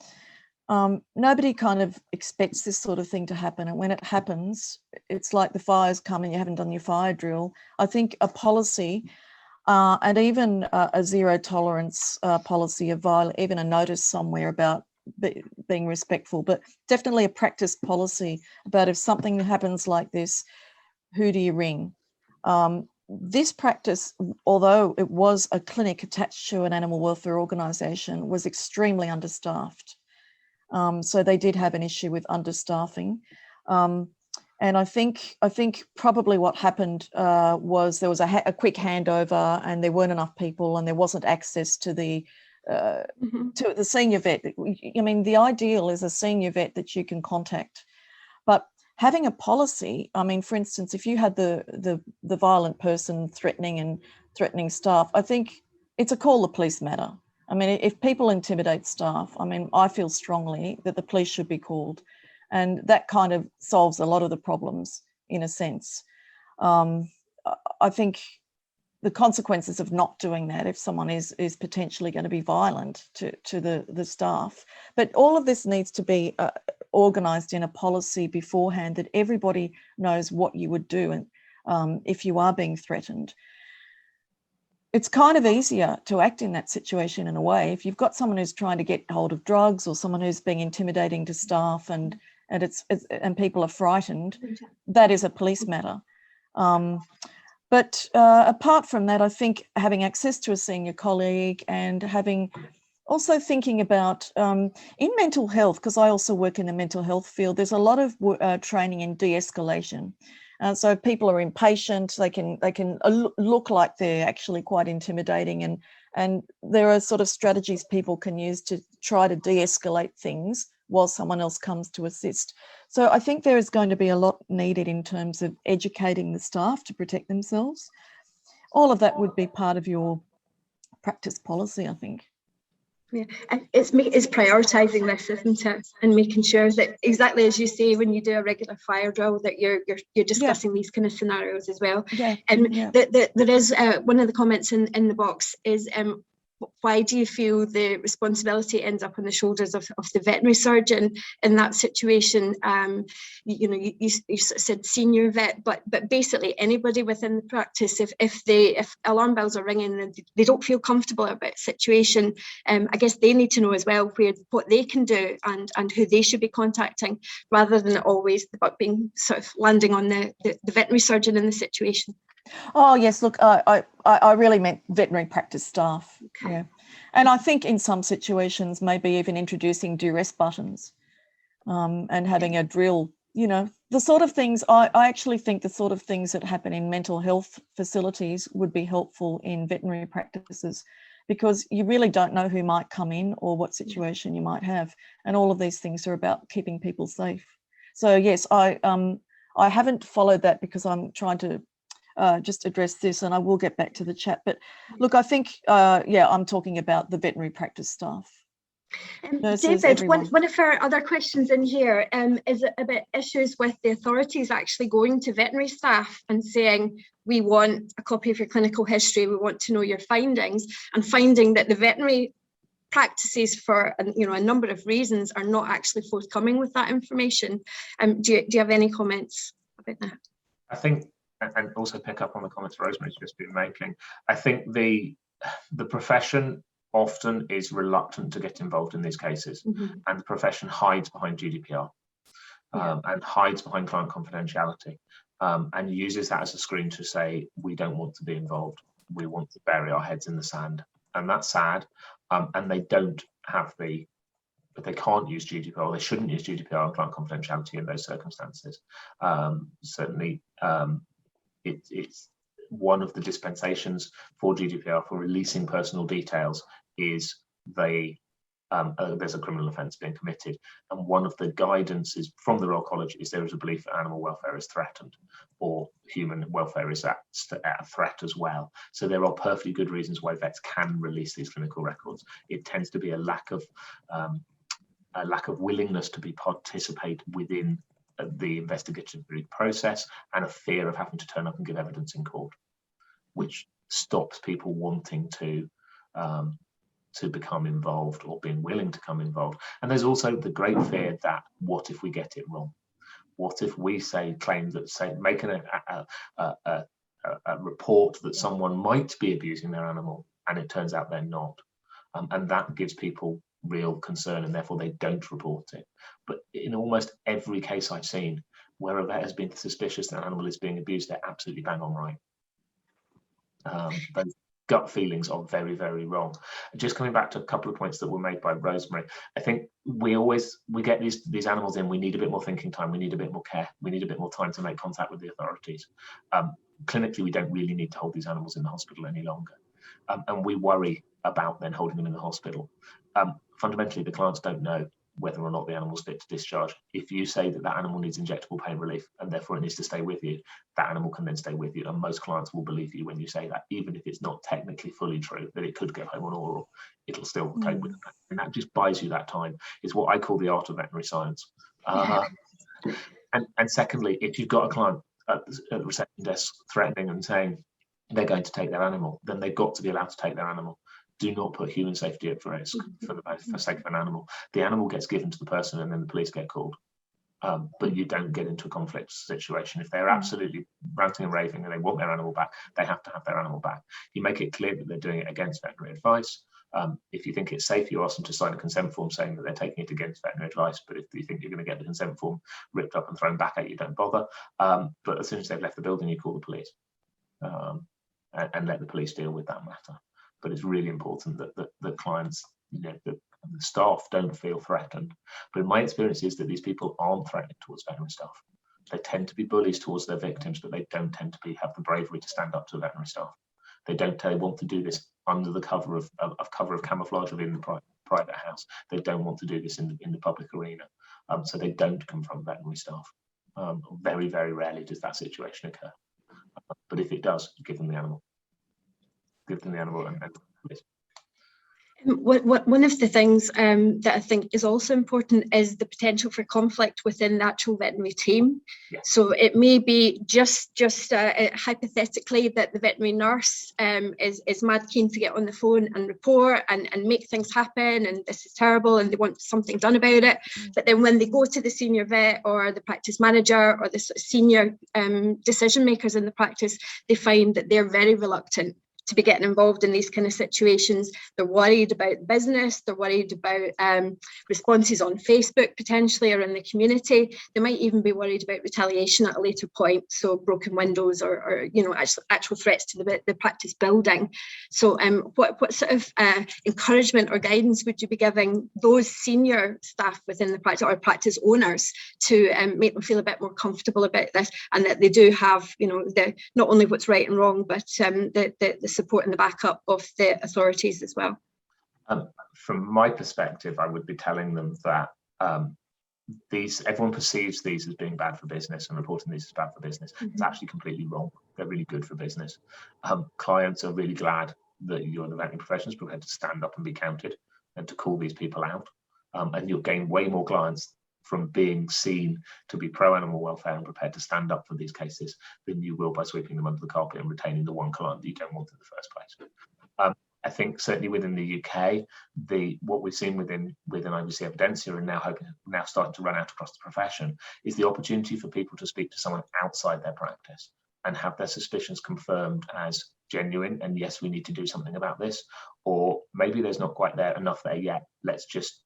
Nobody kind of expects this sort of thing to happen, and when it happens, it's like the fire's come and you haven't done your fire drill. I think a policy and even a zero tolerance policy of violence, even a notice somewhere about being respectful, but definitely a practice policy about if something happens like this, who do you ring? This practice, although it was a clinic attached to an animal welfare organisation, was extremely understaffed. So they did have an issue with understaffing. And I think probably what happened was there was a quick handover, and there weren't enough people, and there wasn't access to the senior vet. I mean, the ideal is a senior vet that you can contact, but having a policy, I mean, for instance, if you had the violent person threatening staff, I think it's a call the police matter. I mean, if people intimidate staff, I mean, I feel strongly that the police should be called, and that kind of solves a lot of the problems in a sense. I think the consequences of not doing that, if someone is potentially going to be violent to the staff, but all of this needs to be organised in a policy beforehand, that everybody knows what you would do and if you are being threatened. it's kind of easier to act in that situation in a way. If you've got someone who's trying to get hold of drugs, or someone who's being intimidating to staff, and people are frightened, that is a police matter. But apart from that, I think having access to a senior colleague and also thinking about in mental health, because I also work in the mental health field, there's a lot of training in de-escalation. So if people are impatient, they can look like they're actually quite intimidating, and there are sort of strategies people can use to try to de-escalate things while someone else comes to assist. So I think there is going to be a lot needed in terms of educating the staff to protect themselves. All of that would be part of your practice policy, I think. Yeah, it's prioritising this, isn't it, and making sure that, exactly as you say, when you do a regular fire drill, that you're discussing these kind of scenarios as well. Yeah. And there is one of the comments in the box is, why do you feel the responsibility ends up on the shoulders of the veterinary surgeon in that situation? You said senior vet, but basically anybody within the practice, if alarm bells are ringing and they don't feel comfortable about the situation, I guess they need to know as well what they can do and who they should be contacting, rather than always the buck being sort of landing on the veterinary surgeon in the situation. Oh yes, look, I really meant veterinary practice staff. Okay. Yeah, and I think in some situations maybe even introducing duress buttons, and having a drill. The sort of things I actually think the sort of things that happen in mental health facilities would be helpful in veterinary practices, because you really don't know who might come in or what situation you might have, and all of these things are about keeping people safe. So yes, I haven't followed that because I'm trying to just address this, and I will get back to the chat. But look, I think, I'm talking about the veterinary practice staff. David, one of our other questions in here is about issues with the authorities actually going to veterinary staff and saying, we want a copy of your clinical history, we want to know your findings, and finding that the veterinary practices, for a number of reasons, are not actually forthcoming with that information. Do you have any comments about that? I think, and also pick up on the comments Rosemary's just been making, I think the profession often is reluctant to get involved in these cases, and the profession hides behind GDPR and hides behind client confidentiality, and uses that as a screen to say, we don't want to be involved, we want to bury our heads in the sand. And that's sad, and they don't have but they can't use GDPR, they shouldn't use GDPR and client confidentiality in those circumstances. Certainly, it's one of the dispensations for GDPR for releasing personal details is there's a criminal offence being committed, and one of the guidances from the Royal College is there is a belief that animal welfare is threatened, or human welfare is at a threat as well. So there are perfectly good reasons why vets can release these clinical records. It tends to be a lack of willingness to participate within the investigative process, and a fear of having to turn up and give evidence in court, which stops people wanting to become involved or being willing to come involved. And there's also the great fear that, what if we get it wrong? What if we make a report that someone might be abusing their animal and it turns out they're not? And that gives people real concern, and therefore they don't report it. But in almost every case I've seen where a vet has been suspicious that an animal is being abused, they're absolutely bang on right. Those gut feelings are very, very wrong. Just coming back to a couple of points that were made by Rosemary, I think we get these animals in, we need a bit more thinking time, we need a bit more care, we need a bit more time to make contact with the authorities. Clinically, we don't really need to hold these animals in the hospital any longer. And we worry about then holding them in the hospital. Fundamentally, the clients don't know whether or not the animal's fit to discharge. If you say that animal needs injectable pain relief and therefore it needs to stay with you, that animal can then stay with you. And most clients will believe you when you say that, even if it's not technically fully true, that it could go home on oral, it'll still cope with that. And that just buys you that time. It's what I call the art of veterinary science. And secondly, if you've got a client at the reception desk threatening and saying they're going to take their animal, then they've got to be allowed to take their animal. Do not put human safety at risk for the sake of an animal. The animal gets given to the person and then the police get called. but you don't get into a conflict situation. If they're absolutely ranting and raving and they want their animal back, they have to have their animal back. You make it clear that they're doing it against veterinary advice. If you think it's safe, you ask them to sign a consent form saying that they're taking it against veterinary advice. But if you think you're going to get the consent form ripped up and thrown back at you, don't bother. But as soon as they've left the building, you call the police and let the police deal with that matter. But it's really important that the clients, the staff don't feel threatened. But in my experience is that these people aren't threatening towards veterinary staff. They tend to be bullies towards their victims, but they don't tend to have the bravery to stand up to veterinary staff. They don't want to do this under the cover of camouflage within the private house. They don't want to do this in the public arena. So they don't confront veterinary staff. Very, very rarely does that situation occur. But if it does, give them the animal. Give them the animal and One of the things that I think is also important is the potential for conflict within the actual veterinary team. Yeah. So it may be just hypothetically that the veterinary nurse is mad keen to get on the phone and report and make things happen, and this is terrible and they want something done about it. But then when they go to the senior vet or the practice manager or the senior decision makers in the practice, they find that they're very reluctant to be getting involved in these kind of situations. They're worried about business, they're worried about responses on Facebook potentially or in the community. They might even be worried about retaliation at a later point, so broken windows or actual threats to the practice building. So what sort of encouragement or guidance would you be giving those senior staff within the practice or practice owners to make them feel a bit more comfortable about this, and that they do have not only what's right and wrong, but the support and the backup of the authorities as well? From my perspective, I would be telling them that everyone perceives these as being bad for business and reporting these as bad for business. It's actually completely wrong. They're really good for business. Clients are really glad that you're the veterinary professionals prepared to stand up and be counted and to call these people out. And you'll gain way more clients from being seen to be pro-animal welfare and prepared to stand up for these cases than you will by sweeping them under the carpet and retaining the one client that you don't want in the first place. I think certainly within the UK, what we've seen within AWSELVA Evidencia and now starting to run out across the profession is the opportunity for people to speak to someone outside their practice and have their suspicions confirmed as genuine, and yes, we need to do something about this, or maybe there's not quite enough there yet. Let's just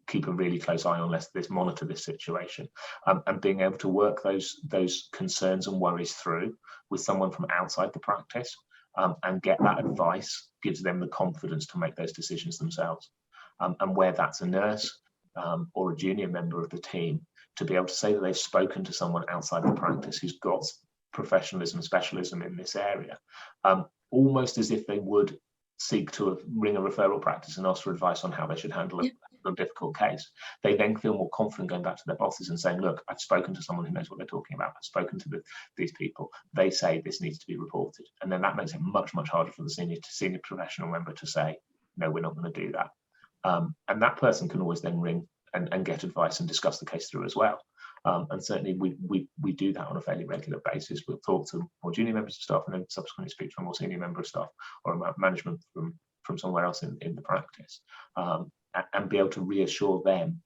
keep a really close eye on monitor this situation, and being able to work those concerns and worries through with someone from outside the practice, and get that advice gives them the confidence to make those decisions themselves. And where that's a nurse or a junior member of the team, to be able to say that they've spoken to someone outside the practice who's got professionalism, specialism in this area, almost as if they would seek to ring a referral practice and ask for advice on how they should handle a difficult case. They then feel more confident going back to their bosses and saying, look, I've spoken to someone who knows what they're talking about. I've spoken to these people. They say this needs to be reported. And then that makes it much, much harder for the senior professional member to say, no, we're not going to do that. And that person can always then ring and get advice and discuss the case through as well. And certainly we do that on a fairly regular basis. We'll talk to more junior members of staff and then subsequently speak to a more senior member of staff or a management from somewhere else in the practice, and be able to reassure them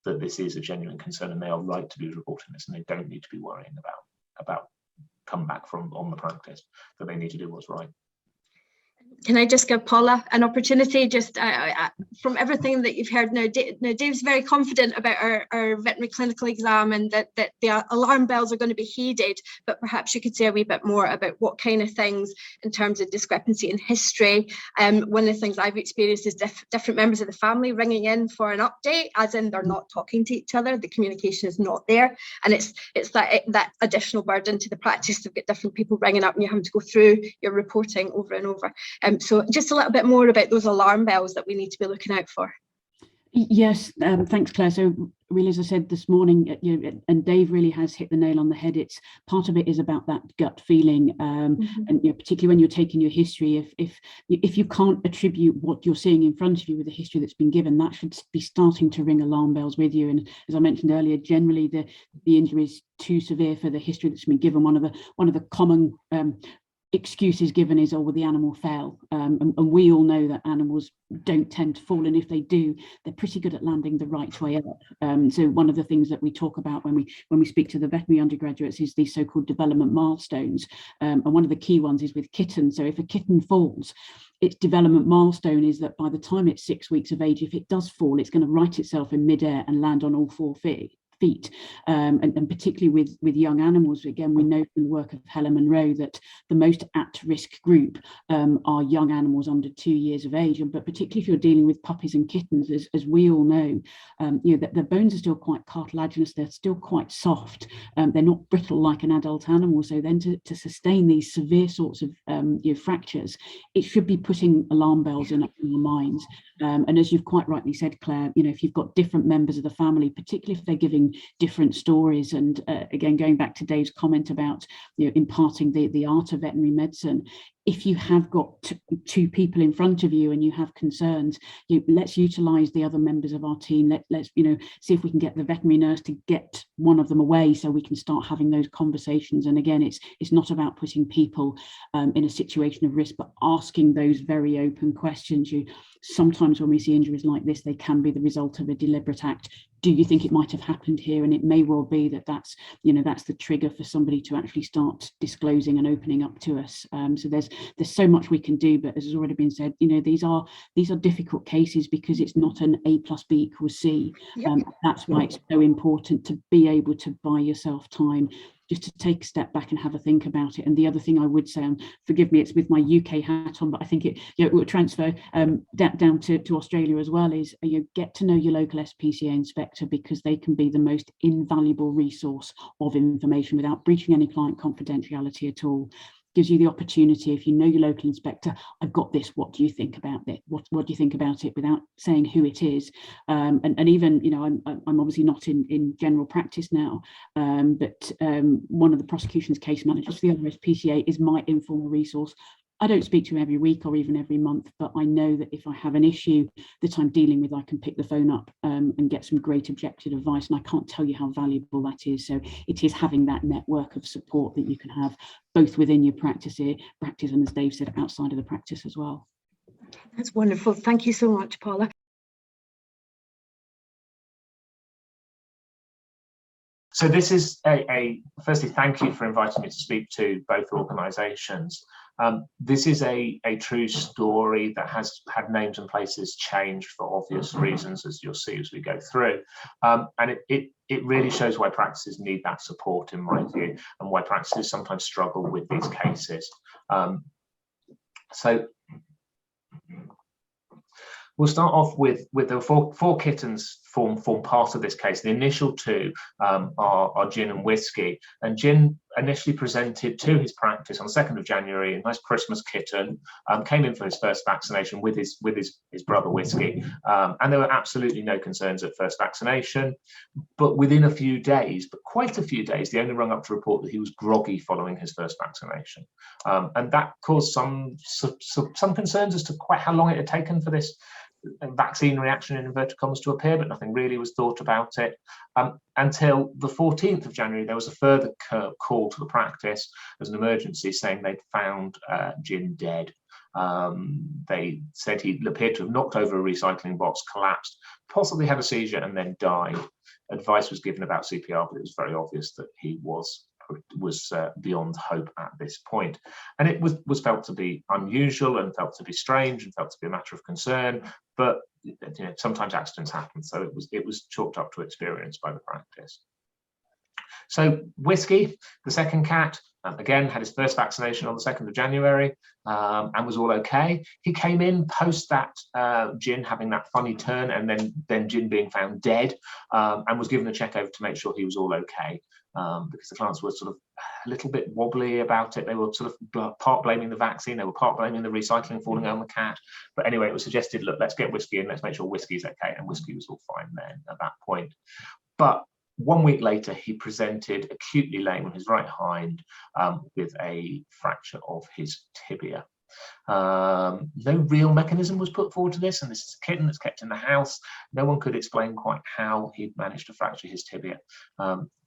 that this is a genuine concern and they are right to be reporting this and they don't need to be worrying about comeback on the practice, that they need to do what's right. Can I just give Paula an opportunity, just from everything that you've heard now? Dave's very confident about our veterinary clinical exam and that the alarm bells are going to be heeded, but perhaps you could say a wee bit more about what kind of things in terms of discrepancy in history. One of the things I've experienced is different members of the family ringing in for an update, as in they're not talking to each other, the communication is not there, and it's that additional burden to the practice to get different people ringing up and you having to go through your reporting over and over. So just a little bit more about those alarm bells that we need to be looking out for. Yes, thanks, Claire. So really, as I said this morning, and Dave really has hit the nail on the head. It's part of it is about that gut feeling, and particularly when you're taking your history. If you can't attribute what you're seeing in front of you with the history that's been given, that should be starting to ring alarm bells with you. And as I mentioned earlier, generally the injury is too severe for the history that's been given. One of the common excuses given is, oh, well, the animal fell, and we all know that animals don't tend to fall, and if they do, they're pretty good at landing the right way up. So one of the things that we talk about when we speak to the veterinary undergraduates is these so-called development milestones, and one of the key ones is with kittens. So if a kitten falls, its development milestone is that by the time it's 6 weeks of age, if it does fall, it's going to right itself in midair and land on all 4 feet. And particularly with young animals, again, we know from the work of Helen Monroe that the most at-risk group are young animals under 2 years of age. But particularly if you're dealing with puppies and kittens, as we all know, that their bones are still quite cartilaginous, they're still quite soft, they're not brittle like an adult animal. So then to sustain these severe sorts of fractures, it should be putting alarm bells in our minds. And as you've quite rightly said, Claire, if you've got different members of the family, particularly if they're giving different stories, and again, going back to Dave's comment about imparting the art of veterinary medicine, if you have got two people in front of you and you have concerns, let's utilize the other members of our team. Let's see if we can get the veterinary nurse to get one of them away so we can start having those conversations. And again, it's not about putting people in a situation of risk, but asking those very open questions. Sometimes when we see injuries like this, they can be the result of a deliberate act. Do you think it might have happened here? And it may well be that's the trigger for somebody to actually start disclosing and opening up to us. So there's so much we can do, but as has already been said, these are difficult cases because it's not an A plus B equals C. Yep. That's why it's so important to be able to buy yourself time, just to take a step back and have a think about it. And the other thing I would say, and forgive me, it's with my UK hat on, but I think it will transfer down to Australia as well, is get to know your local SPCA inspector, because they can be the most invaluable resource of information without breaching any client confidentiality at all. Gives you the opportunity, if you know your local inspector, I've got this, what do you think about it? What do you think about it, without saying who it is? And even, I'm obviously not in general practice now, but one of the prosecution's case managers for the RSPCA is my informal resource. I don't speak to him every week or even every month, but I know that if I have an issue that I'm dealing with, I can pick the phone up and get some great objective advice. And I can't tell you how valuable that is. So it is having that network of support that you can have both within your practice and, as Dave said, outside of the practice as well. That's wonderful. Thank you so much, Paula. So this is firstly, thank you for inviting me to speak to both organisations. This is a true story that has had names and places changed for obvious reasons, as you'll see as we go through. And it really shows why practices need that support, in my view, and why practices sometimes struggle with these cases. So we'll start off with the four kittens form part of this case. The initial two are Gin and Whiskey, and Gin initially presented to his practice on the 2nd of January, a nice Christmas kitten, came in for his first vaccination with his brother Whiskey, and there were absolutely no concerns at first vaccination. But within a few days, but quite a few days, the owner rung up to report that he was groggy following his first vaccination, and that caused some concerns as to quite how long it had taken for this vaccine reaction in inverted commas to appear, but nothing really was thought about it until the 14th of January. There was a further call to the practice as an emergency, saying they'd found Gin dead. They said he appeared to have knocked over a recycling box, collapsed, possibly had a seizure, and then died. Advice was given about CPR, but it was very obvious that he was beyond hope at this point, and it was felt to be unusual and felt to be strange and felt to be a matter of concern. But sometimes accidents happen, so it was chalked up to experience by the practice. So Whiskey, the second cat, again had his first vaccination on the 2nd of January and was all okay. He came in post that Gin having that funny turn, and then Gin being found dead, and was given a check over to make sure he was all okay. Because the clients were sort of a little bit wobbly about it. They were sort of part blaming the vaccine, they were part blaming the recycling falling on the cat. But anyway, it was suggested, look, let's get Whiskey in, let's make sure Whiskey's okay, and Whiskey was all fine then at that point. But 1 week later, he presented acutely lame on his right hind with a fracture of his tibia. No real mechanism was put forward to this, and this is a kitten that's kept in the house. No one could explain quite how he'd managed to fracture his tibia.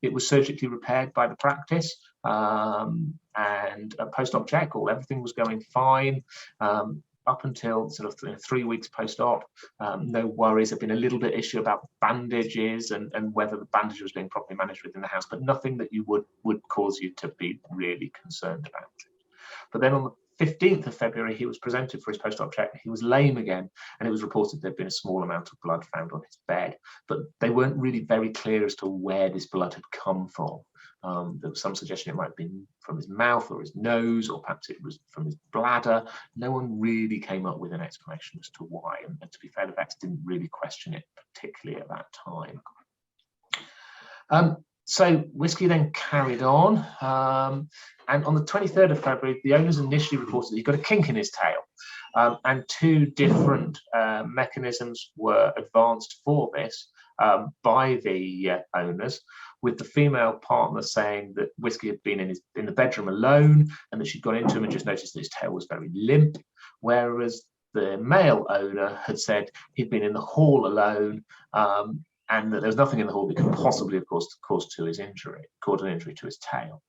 It was surgically repaired by the practice, and a post-op check, everything was going fine. Up until sort of 3 weeks post-op, no worries. There'd been a little bit issue about bandages and whether the bandage was being properly managed within the house, but nothing that you would cause you to be really concerned about it. But then on the 15th of February, he was presented for his post-op check. He was lame again, and it was reported there'd been a small amount of blood found on his bed, but they weren't really very clear as to where this blood had come from. There was some suggestion it might have been from his mouth or his nose, or perhaps it was from his bladder. No one really came up with an explanation as to why, and to be fair, the vets didn't really question it particularly at that time. So Whiskey then carried on, and on the 23rd of February, the owners initially reported that he got a kink in his tail, and 2 different mechanisms were advanced for this by the owners, with the female partner saying that Whiskey had been in the bedroom alone, and that she'd gone into him and just noticed that his tail was very limp, whereas the male owner had said he'd been in the hall alone, and that there was nothing in the hall that could possibly have caused an injury to his tail.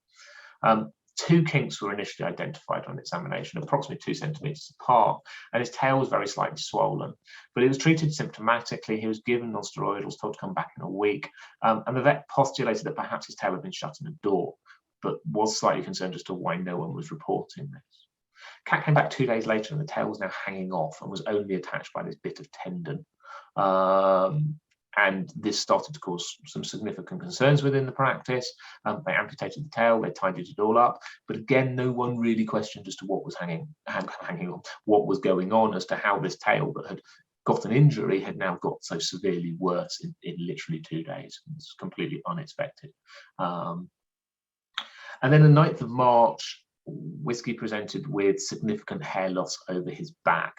2 kinks were initially identified on examination, approximately 2 centimeters apart, and his tail was very slightly swollen. But he was treated symptomatically. He was given non-steroidals, told to come back in a week, and the vet postulated that perhaps his tail had been shut in a door, but was slightly concerned as to why no one was reporting this. Cat came back 2 days later, and the tail was now hanging off and was only attached by this bit of tendon. And this started to cause some significant concerns within the practice. They amputated the tail, they tidied it all up, but again, no one really questioned as to what was hanging on, what was going on, as to how this tail that had got an injury had now got so severely worse in literally 2 days. It's completely unexpected. And then the 9th of March, Whiskey presented with significant hair loss over his back.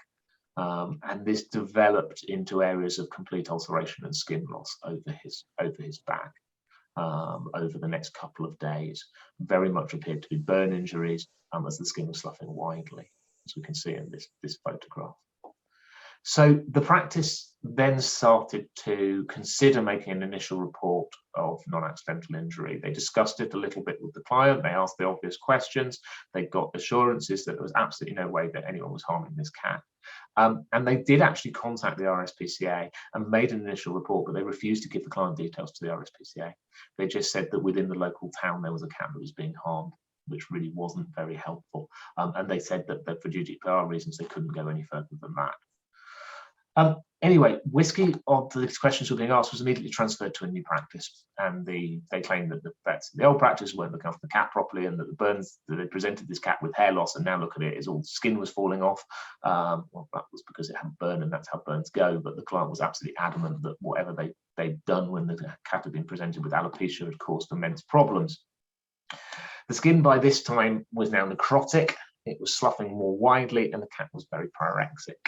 And this developed into areas of complete ulceration and skin loss over his back over the next couple of days. Very much appeared to be burn injuries, as the skin was sloughing widely, as we can see in this photograph. So the practice then started to consider making an initial report of non-accidental injury. They discussed it a little bit with the client. They asked the obvious questions. They got assurances that there was absolutely no way that anyone was harming this cat. And they did actually contact the RSPCA and made an initial report, but they refused to give the client details to the RSPCA. They just said that within the local town there was a cat that was being harmed, which really wasn't very helpful. And they said that for GDPR reasons, they couldn't go any further than that. Anyway, Whiskey, of these questions were being asked, was immediately transferred to a new practice, and they claimed that the vets in the old practice weren't looking after the cat properly, and that the burns that they presented this cat with hair loss, and now look at it, is all skin was falling off. Well, that was because it had burned, and that's how burns go. But the client was absolutely adamant that whatever they'd done when the cat had been presented with alopecia had caused immense problems. The skin by this time was now necrotic. It was sloughing more widely, and the cat was very pyrexic.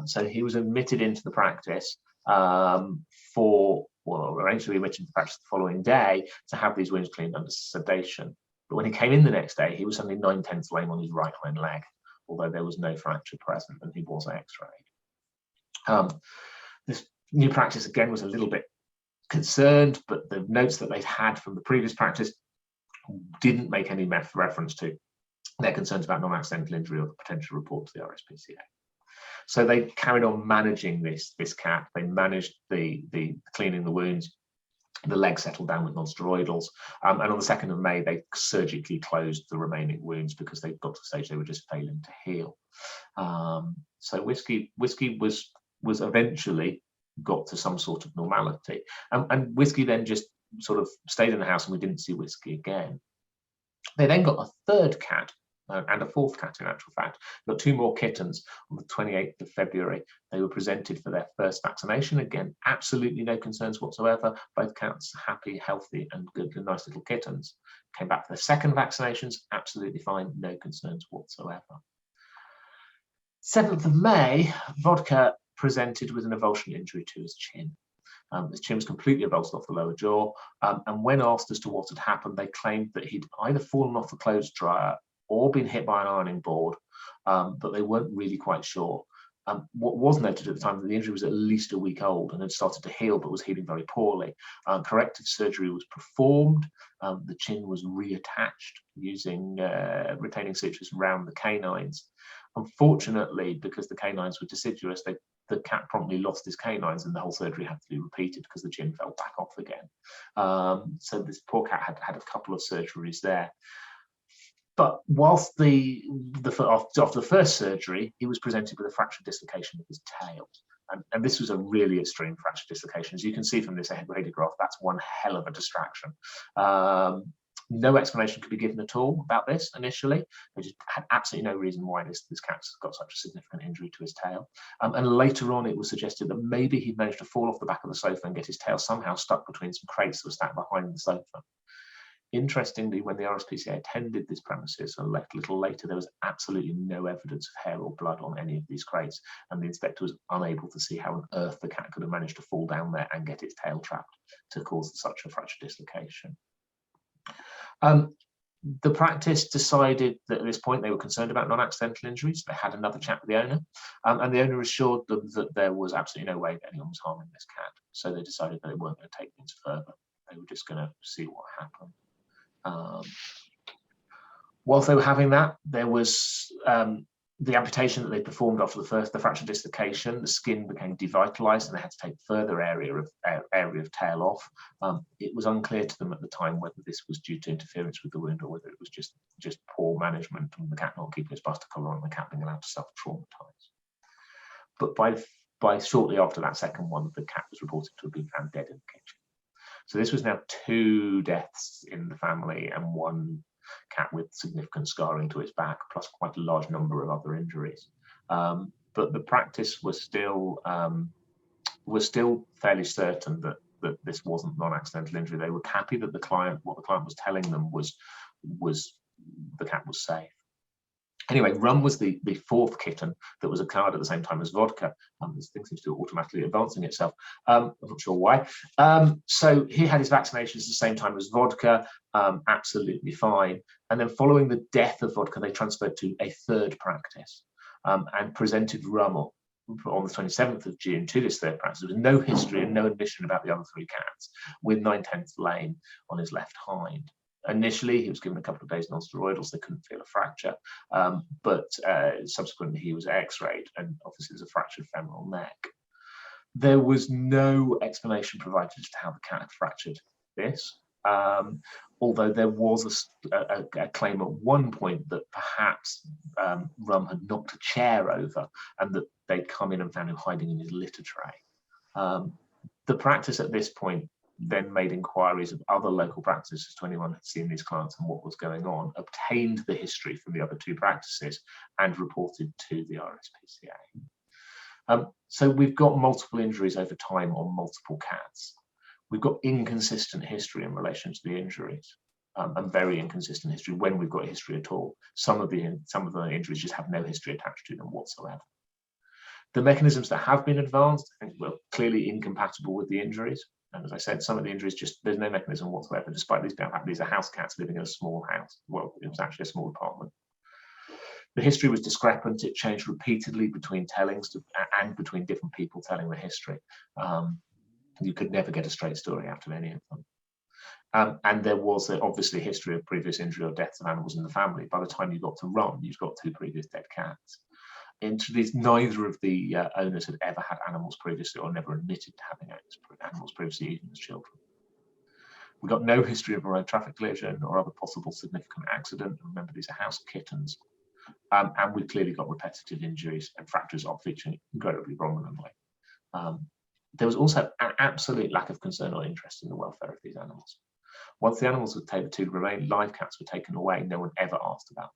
So he was admitted into the practice arranged to be admitted to the practice the following day to have these wounds cleaned under sedation. But when he came in the next day, he was suddenly 9/10 lame on his right hind leg, although there was no fracture present and he was x-rayed. This new practice again was a little bit concerned, but the notes that they'd had from the previous practice didn't make any reference to their concerns about non-accidental injury or the potential report to the RSPCA. So they carried on managing this cat. They managed the cleaning the wounds. The leg settled down with non-steroidals. And on the 2nd of May, they surgically closed the remaining wounds because they got to the stage they were just failing to heal. So Whiskey was eventually got to some sort of normality. And Whiskey then just sort of stayed in the house, and we didn't see Whiskey again. They then got a 3rd cat, and a 4th cat in actual fact. Got 2 more kittens on the 28th of February. They were presented for their first vaccination. Again, absolutely no concerns whatsoever. Both cats happy, healthy, and good, and nice little kittens. Came back for their 2nd vaccinations, absolutely fine, no concerns whatsoever. 7th of May, Vodka presented with an avulsion injury to his chin. His chin was completely avulsed off the lower jaw, and when asked as to what had happened, they claimed that he'd either fallen off the clothes dryer or been hit by an ironing board, but they weren't really quite sure. What was noted at the time that the injury was at least a week old and had started to heal, but was healing very poorly. Corrective surgery was performed. The chin was reattached using retaining sutures around the canines. Unfortunately, because the canines were deciduous, the cat promptly lost his canines and the whole surgery had to be repeated because the chin fell back off again. So this poor cat had a couple of surgeries there. But whilst after the first surgery, he was presented with a fractured dislocation of his tail. And this was a really extreme fracture dislocation. As you can see from this radiograph, that's one hell of a distraction. No explanation could be given at all about this initially. They just had absolutely no reason why this cat's got such a significant injury to his tail. And later on, it was suggested that maybe he'd managed to fall off the back of the sofa and get his tail somehow stuck between some crates that were stacked behind the sofa. Interestingly, when the RSPCA attended this premises a little later, there was absolutely no evidence of hair or blood on any of these crates, and the inspector was unable to see how on earth the cat could have managed to fall down there and get its tail trapped to cause such a fracture dislocation. The practice decided that at this point they were concerned about non-accidental injuries. They had another chat with the owner, and the owner assured them that there was absolutely no way that anyone was harming this cat. So they decided that they weren't going to take things further. They were just going to see what happened. Whilst they were having that, there was the amputation that they performed after the fracture dislocation. The skin became devitalized and they had to take further area of tail off. It was unclear to them at the time whether this was due to interference with the wound or whether it was just poor management and the cat not keeping its buster collar on and the cat being allowed to self-traumatize. But by shortly after that second one, the cat was reported to have been found dead in the kitchen. So this was now 2 deaths in the family and 1 cat with significant scarring to its back, plus quite a large number of other injuries. But the practice was still fairly certain that this wasn't non-accidental injury. They were happy that what the client was telling them was the cat was safe. Anyway, Rum was the 4th kitten that was acquired at the same time as Vodka. This thing seems to be automatically advancing itself. I'm not sure why. So he had his vaccinations at the same time as Vodka, absolutely fine. And then following the death of Vodka, they transferred to a 3rd practice and presented Rum on the 27th of June to this 3rd practice. There was no history and no admission about the other 3 cats, with 9/10 lame on his left hind. Initially, he was given a couple of days non-steroidals. They couldn't feel a fracture, but subsequently he was x-rayed, and obviously there's a fractured femoral neck. There was no explanation provided as to how the cat had fractured this, although there was a claim at one point that perhaps Rum had knocked a chair over and that they'd come in and found him hiding in his litter tray. The practice at this point then made inquiries of other local practices to anyone who had seen these clients and what was going on, obtained the history from the other 2 practices and reported to the RSPCA. So we've got multiple injuries over time on multiple cats. We've got inconsistent history in relation to the injuries, and very inconsistent history when we've got history at all. Some of the injuries just have no history attached to them whatsoever. The mechanisms that have been advanced, I think, were clearly incompatible with the injuries. And as I said, some of the injuries there's no mechanism whatsoever, despite these are house cats living in a small house. Well, it was actually a small apartment. The history was discrepant. It changed repeatedly between tellings and between different people telling the history. You could never get a straight story out of any of them. And there was obviously a history of previous injury or deaths of animals in the family. By the time you got to Rum, you've got 2 previous dead cats. Neither of the owners had ever had animals previously or never admitted to having animals previously, even as children. We got no history of a road traffic collision or other possible significant accident. Remember, these are house kittens. And we've clearly got repetitive injuries and fractures are featuring incredibly prominently. There was also an absolute lack of concern or interest in the welfare of these animals. Once the animals were taken, 2 remaining live cats were taken away, no one ever asked about them.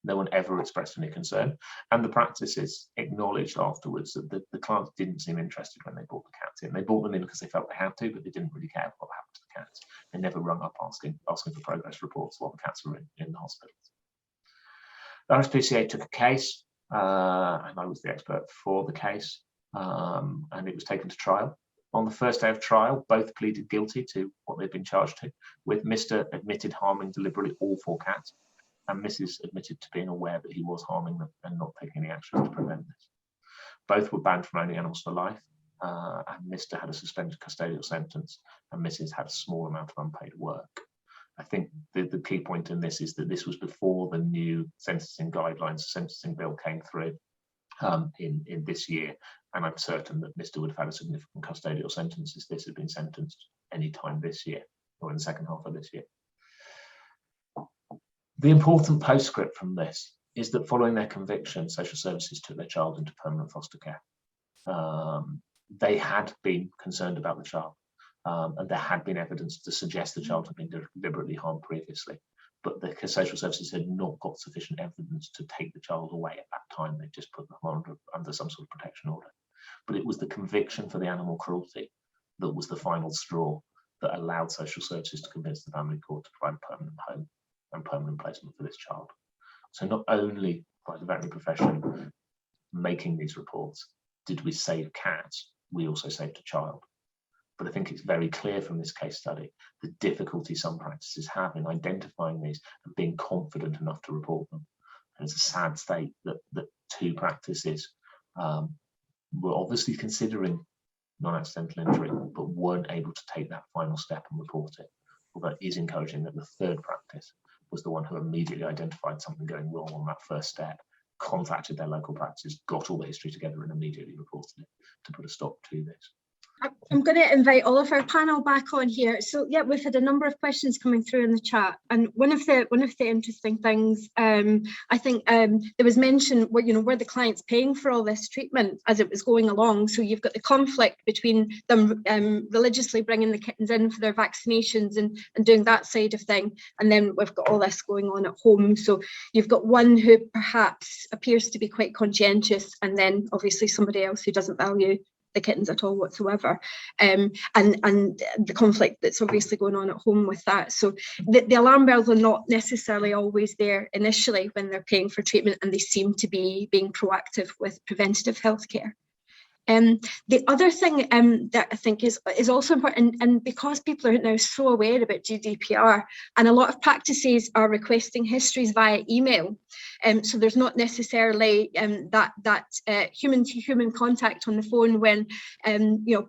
No one ever expressed any concern, and the practices acknowledged afterwards that the clients didn't seem interested when they brought the cats in. They brought them in because they felt they had to, but they didn't really care what happened to the cats. They never rung up asking for progress reports while the cats were in the hospitals. The RSPCA took a case, and I was the expert for the case, and it was taken to trial. On the first day of trial, both pleaded guilty to what they'd been charged to, with Mr. admitted harming deliberately all 4 cats. and Mrs. admitted to being aware that he was harming them and not taking any action to prevent this. Both were banned from owning animals for life, and Mr. had a suspended custodial sentence, and Mrs. had a small amount of unpaid work. I think the key point in this is that this was before the new sentencing guidelines, sentencing bill came through in this year, and I'm certain that Mr. would have had a significant custodial sentence if this had been sentenced any time this year or in the second half of this year. The important postscript from this is that following their conviction, social services took their child into permanent foster care. They had been concerned about the child, and there had been evidence to suggest the child had been deliberately harmed previously, but the social services had not got sufficient evidence to take the child away at that time. They just put them under some sort of protection order. But it was the conviction for the animal cruelty that was the final straw that allowed social services to convince the family court to provide a permanent home and permanent placement for this child. So not only by the veterinary profession making these reports did we save cats, we also saved a child. But I think it's very clear from this case study the difficulty some practices have in identifying these and being confident enough to report them. And it's a sad state that two practices were obviously considering non-accidental injury, but weren't able to take that final step and report it. Although it is encouraging that the third practice was the one who immediately identified something going wrong on that first step, contacted their local practices, got all the history together and immediately reported it to put a stop to this. I'm going to invite all of our panel back on here. So yeah, we've had a number of questions coming through in the chat, and one of the interesting things, I think there was mention were the clients paying for all this treatment as it was going along. So you've got the conflict between them religiously bringing the kittens in for their vaccinations and doing that side of thing, and then we've got all this going on at home. So you've got one who perhaps appears to be quite conscientious, and then obviously somebody else who doesn't value the kittens at all whatsoever, and the conflict that's obviously going on at home with that. So the alarm bells are not necessarily always there initially when they're paying for treatment, and they seem to be being proactive with preventative healthcare. The other thing that I think is also important, and because people are now so aware about GDPR, and a lot of practices are requesting histories via email, so there's not necessarily that human-to-human contact on the phone when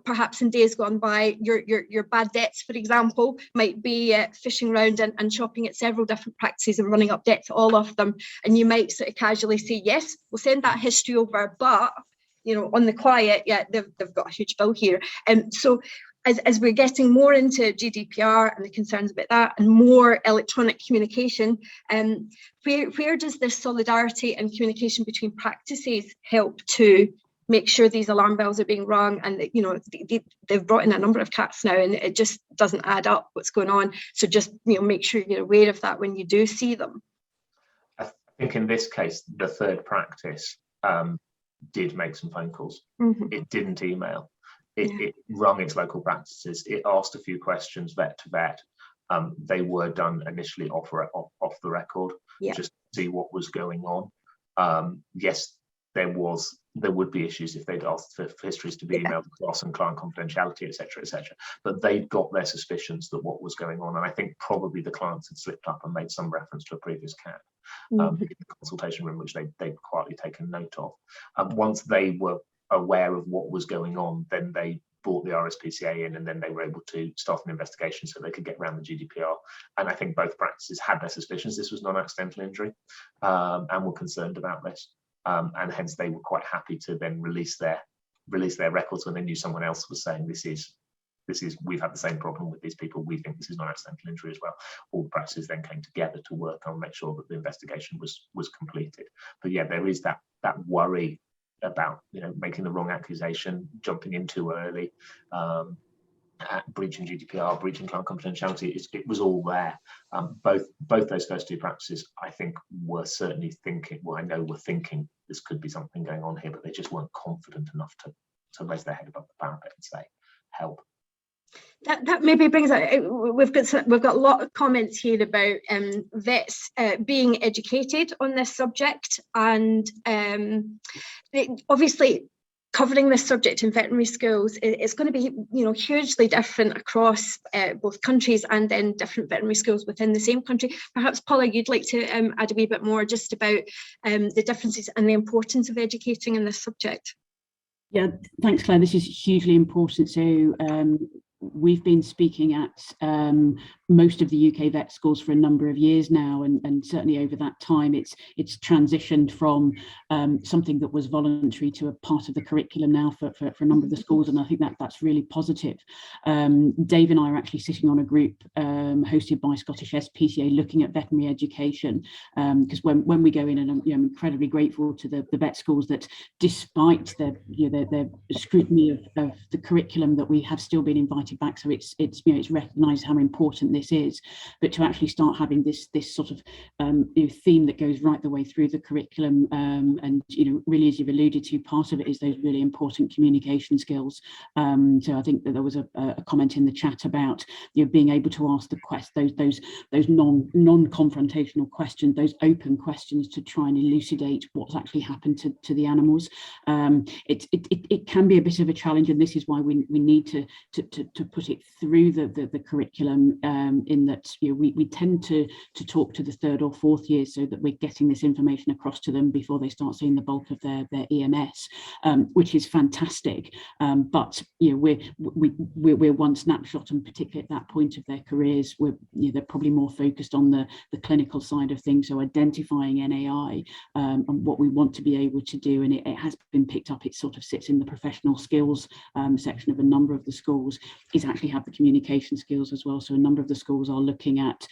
perhaps in days gone by your bad debts, for example, might be fishing around and shopping at several different practices and running up debt to all of them, and you might sort of casually say, yes, we'll send that history over, but on the quiet, yeah, they've got a huge bill here. So as we're getting more into GDPR and the concerns about that and more electronic communication, where does this solidarity and communication between practices help to make sure these alarm bells are being rung? And they've brought in a number of cats now, and it just doesn't add up what's going on. So just make sure you're aware of that when you do see them. I think in this case, the third practice did make some phone calls. Mm-hmm. It didn't email. It rung its local practices. It asked a few questions, vet to vet. They were done initially off the record, just to see what was going on. Yes, there would be issues if they'd asked for histories to be emailed across and client confidentiality, etc., etc. But they'd got their suspicions that what was going on, and I think probably the clients had slipped up and made some reference to a previous cat in the consultation room, which they'd quietly taken note of. Once they were aware of what was going on, then they brought the RSPCA in, and then they were able to start an investigation so they could get around the GDPR. And I think both practices had their suspicions this was non-accidental injury, and were concerned about this. And hence they were quite happy to then release their records when they knew someone else was saying this is we've had the same problem with these people, we think this is non-accidental injury as well. All the practices then came together to work on make sure that the investigation was completed. But yeah, there is that worry about making the wrong accusation, jumping in too early, breaching GDPR, breaching client confidentiality. It was all there. Both those first two practices, I think, were certainly thinking. Well, I know were thinking this could be something going on here, but they just weren't confident enough to raise their head above the parapet and say, "Help." That maybe brings up. We've got a lot of comments here about vets being educated on this subject, and obviously covering this subject in veterinary schools, it's going to be, hugely different across both countries and then different veterinary schools within the same country. Perhaps, Paula, you'd like to add a wee bit more just about the differences and the importance of educating in this subject. Yeah, thanks, Claire. This is hugely important. So we've been speaking at most of the UK vet schools for a number of years now, and certainly over that time it's transitioned from something that was voluntary to a part of the curriculum now for a number of the schools, and I think that's really positive. Dave and I are actually sitting on a group hosted by Scottish SPCA looking at veterinary education, because when we go in, and I'm incredibly grateful to the vet schools that despite their scrutiny of the curriculum, that we have still been invited back. So it's recognised how important this is, but to actually start having this sort of theme that goes right the way through the curriculum, and really, as you've alluded to, part of it is those really important communication skills. So I think that there was a comment in the chat about being able to ask those non-confrontational questions, those open questions, to try and elucidate what's actually happened to the animals. It can be a bit of a challenge, and this is why we need to put it through the curriculum, in that we tend to talk to the 3rd or 4th years so that we're getting this information across to them before they start seeing the bulk of their EMS, which is fantastic. But we're one snapshot, and particularly at that point of their careers, they're probably more focused on the clinical side of things. So identifying NAI and what we want to be able to do, and it has been picked up. It sort of sits in the professional skills section of a number of the schools, is actually have the communication skills as well. So a number of the schools are looking at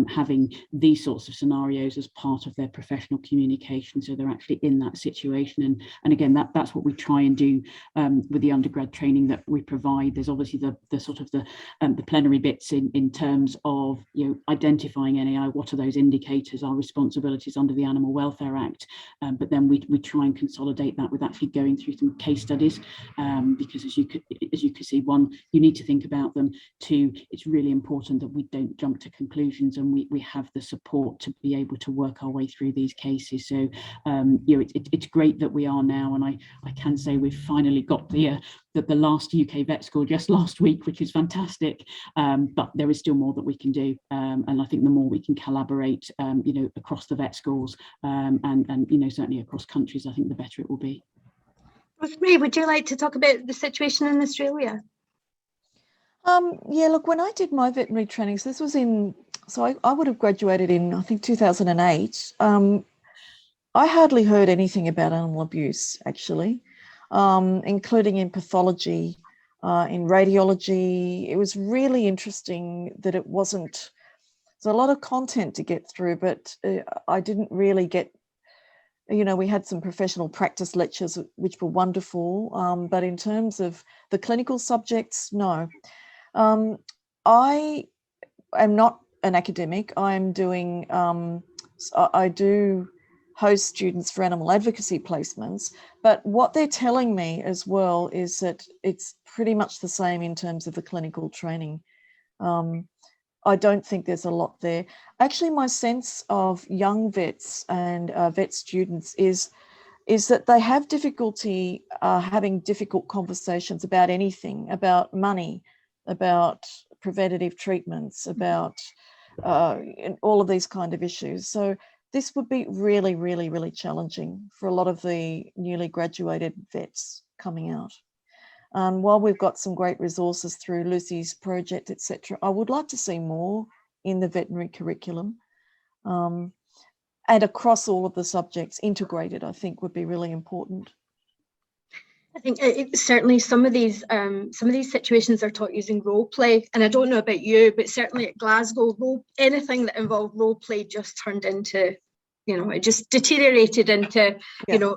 having these sorts of scenarios as part of their professional communication, so they're actually in that situation. And again, that's what we try and do with the undergrad training that we provide. There's obviously the sort of the plenary bits in terms of identifying NAI, what are those indicators, our responsibilities under the Animal Welfare Act, but then we try and consolidate that with actually going through some case studies, because as you could see, one, you need to think about them. 2, it's really important that we don't jump to conclusions, and we have the support to be able to work our way through these cases. So it's great that we are now, and I can say we've finally got the last UK vet school just last week, which is fantastic, but there is still more that we can do, and I think the more we can collaborate across the vet schools, and certainly across countries, I think the better it will be. Rosemary, would you like to talk about the situation in Australia? Yeah, look, when I did my veterinary trainings, this was I would have graduated in, I think, 2008. I hardly heard anything about animal abuse, actually, including in pathology, in radiology. It was really interesting that it wasn't, there's a lot of content to get through, but I didn't really get, we had some professional practice lectures, which were wonderful, but in terms of the clinical subjects, no. I am not an academic. I'm doing, I do host students for animal advocacy placements, but what they're telling me as well is that it's pretty much the same in terms of the clinical training. I don't think there's a lot there. Actually, my sense of young vets and vet students is that they have difficulty having difficult conversations about anything, about money, about preventative treatments, about all of these kind of issues. So this would be really, really, really challenging for a lot of the newly graduated vets coming out. While we've got some great resources through Lucy's project, etc., I would like to see more in the veterinary curriculum, and across all of the subjects integrated, I think would be really important. I think certainly some of these situations are taught using role play, and I don't know about you, but certainly at Glasgow, anything that involved role play just turned into, it just deteriorated into,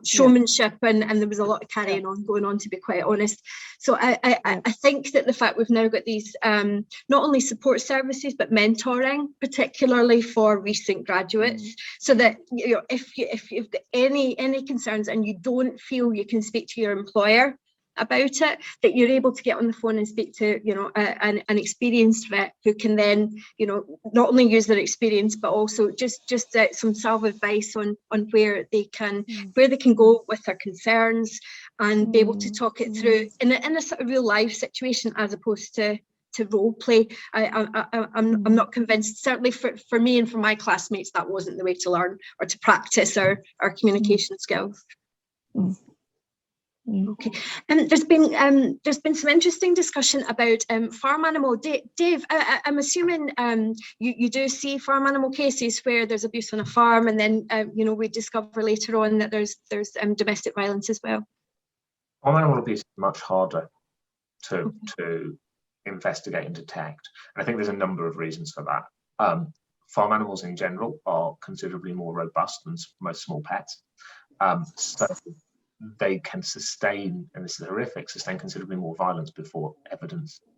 showmanship, and there was a lot of carrying on going on, to be quite honest. So I think that the fact we've now got these not only support services but mentoring, particularly for recent graduates, so that if you've got any concerns and you don't feel you can speak to your employer about it, that you're able to get on the phone and speak to an experienced vet who can then not only use their experience but also just some salve advice on where they can go with their concerns, and be able to talk it through in a sort of real life situation, as opposed to role play. I'm not convinced, certainly for me and for my classmates, that wasn't the way to learn or to practice our communication skills. Okay, and there's been some interesting discussion about farm animal. Dave, I'm assuming you do see farm animal cases where there's abuse on a farm, and then we discover later on that there's domestic violence as well. Farm animal abuse is much harder to investigate and detect, and I think there's a number of reasons for that. Farm animals in general are considerably more robust than most small pets, so they can sustain, and this is horrific, sustain considerably more violence before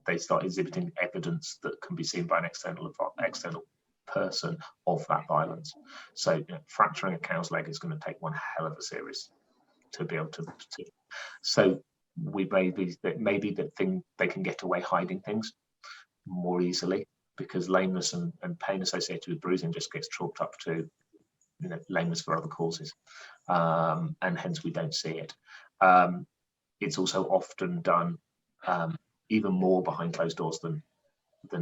they start exhibiting evidence that can be seen by an external person of that violence. So fracturing a cow's leg is going to take one hell of a series to be able to so we maybe they can get away hiding things more easily, because lameness and pain associated with bruising just gets chalked up to lameness for other causes, and hence we don't see it. It's also often done even more behind closed doors than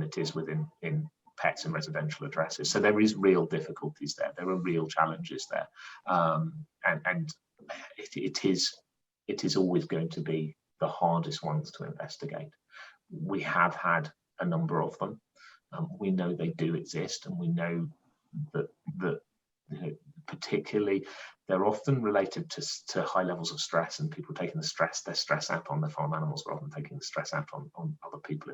it is in pets and residential addresses. So there is real difficulties there. There are real challenges there, and it is always going to be the hardest ones to investigate. We have had a number of them. We know they do exist, and we know that particularly they're often related to high levels of stress, and people taking their stress out on their farm animals rather than taking the stress out on other people